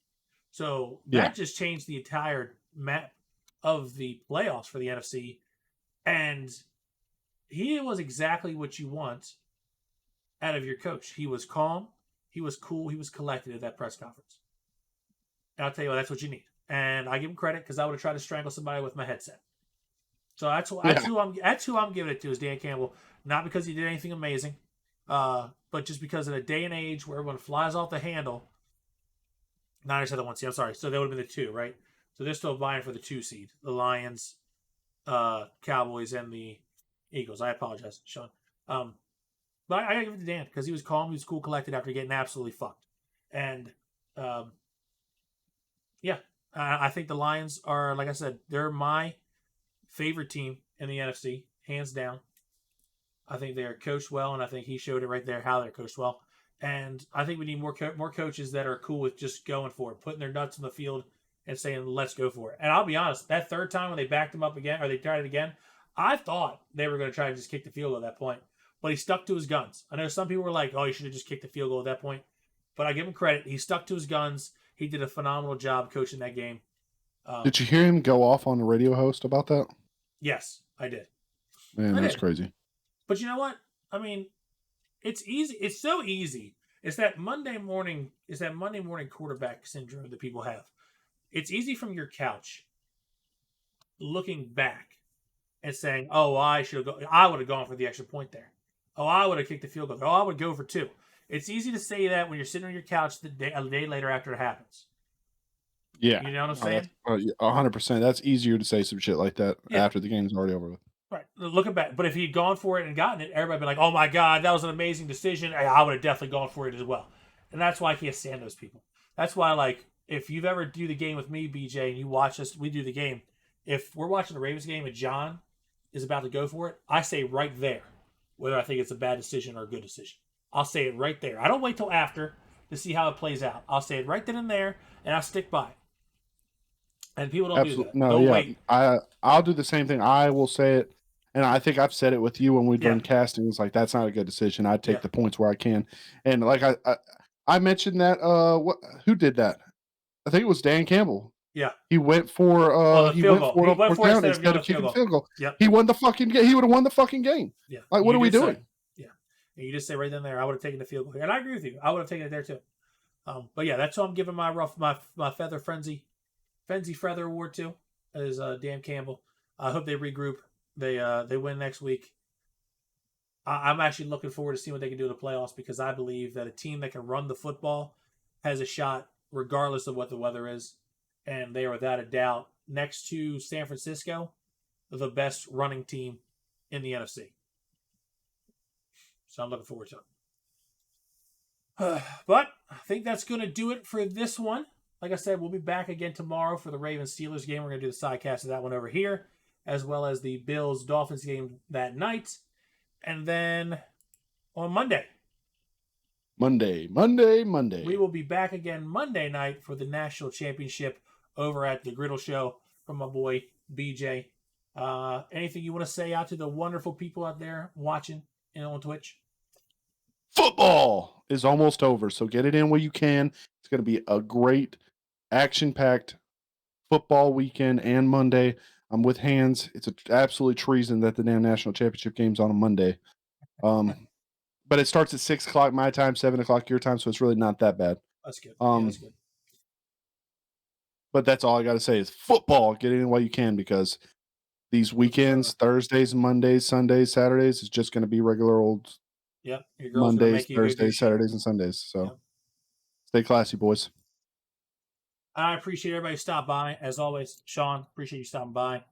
So that just changed the entire map of the playoffs for the NFC. And he was exactly what you want out of your coach. He was calm. He was cool. He was collected at that press conference. And I'll tell you what, that's what you need. And I give him credit because I would have tried to strangle somebody with my headset. So that's who I'm giving it to is Dan Campbell. Not because he did anything amazing, but just because in a day and age where everyone flies off the handle. Niners had the 1 seed. I'm sorry. So they would have been the 2, right? So they're still vying for the 2 seed. The Lions, Cowboys, and the Eagles. I apologize, Sean. But I gotta give it to Dan because he was calm, he was cool, collected after getting absolutely fucked. And I think the Lions are, like I said, they're my favorite team in the NFC, hands down. I think they're coached well, and I think he showed it right there how they're coached well. And I think we need more coaches that are cool with just going for it, putting their nuts on the field and saying, let's go for it. And I'll be honest, that third time when they backed him up again, or they tried it again, I thought they were going to try to just kick the field goal at that point. But he stuck to his guns. I know some people were like, oh, you should have just kicked the field goal at that point. But I give him credit. He stuck to his guns. He did a phenomenal job coaching that game. Did you hear him go off on the radio host about that? Yes, I did. Man, that's crazy. But you know what? I mean, it's easy. It's so easy. It's that Monday morning quarterback syndrome that people have. It's easy from your couch looking back and saying, "Oh, I would have gone for the extra point there. Oh, I would have kicked the field goal. Oh, I would go for 2." It's easy to say that when you're sitting on your couch a day later after it happens. Yeah, you know what I'm saying? 100%. That's easier to say some shit like that after the game's already over with. Right, looking back. But if he'd gone for it and gotten it, everybody would be like, "Oh my god, that was an amazing decision." I would have definitely gone for it as well. And that's why I can't stand those people. That's why, like, if you've ever do the game with me, BJ, and you watch us, we do the game. If we're watching the Ravens game and John is about to go for it, I say right there whether I think it's a bad decision or a good decision. I'll say it right there. I don't wait till after to see how it plays out. I'll say it right then and there, and I'll stick by it. And people don't do that. No, don't wait. I'll do the same thing. I will say it, and I think I've said it with you when we've done casting. It's like, that's not a good decision. I take the points where I can. And like I mentioned that, who did that? I think it was Dan Campbell. Yeah. He went for he went for it instead of kicking the field goal. Yep. He won the fucking game. He would have won the fucking game. Yeah. Like, what are we doing? Yeah. And you just say right then and there, I would have taken the field goal here. And I agree with you. I would have taken it there too. But yeah, that's who I'm giving my Feather Frenzy Feather Award to is Dan Campbell. I hope they regroup. They win next week. I'm actually looking forward to seeing what they can do in the playoffs because I believe that a team that can run the football has a shot regardless of what the weather is. And they are, without a doubt, next to San Francisco, the best running team in the NFC. So I'm looking forward to it. But I think that's going to do it for this one. like I said, we'll be back again tomorrow for the Ravens-Steelers game. We're going to do the sidecast of that one over here, as well as the Bills-Dolphins game that night. And then on Monday, Monday. we will be back again Monday night for the national championship over at the Griddle Show from my boy BJ. Anything you want to say out to the wonderful people out there watching and on Twitch? Football is almost over, so get it in where you can. It's going to be a great, action-packed football weekend and Monday. I'm with Hands. It's absolutely treason that the damn national championship game's on a Monday. But it starts at 6 o'clock my time, 7 o'clock your time, so it's really not that bad. That's good. That's good. But that's all I got to say is football. Get it in while you can, because these weekends, Thursdays, Mondays, Sundays, Saturdays, is just going to be regular old Yep. Your girl's Mondays, make you Thursdays, Saturdays, and Sundays. So stay classy, boys. I appreciate everybody stop by. As always, Sean, appreciate you stopping by.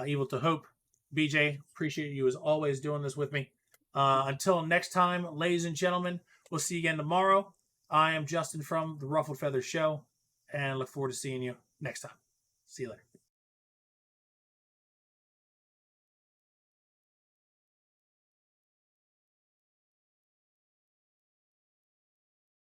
Evil to Hope, BJ, appreciate you as always doing this with me. Until next time, ladies and gentlemen, we'll see you again tomorrow. I am Justin from the Ruffled Feathers Show, and look forward to seeing you next time. See you later.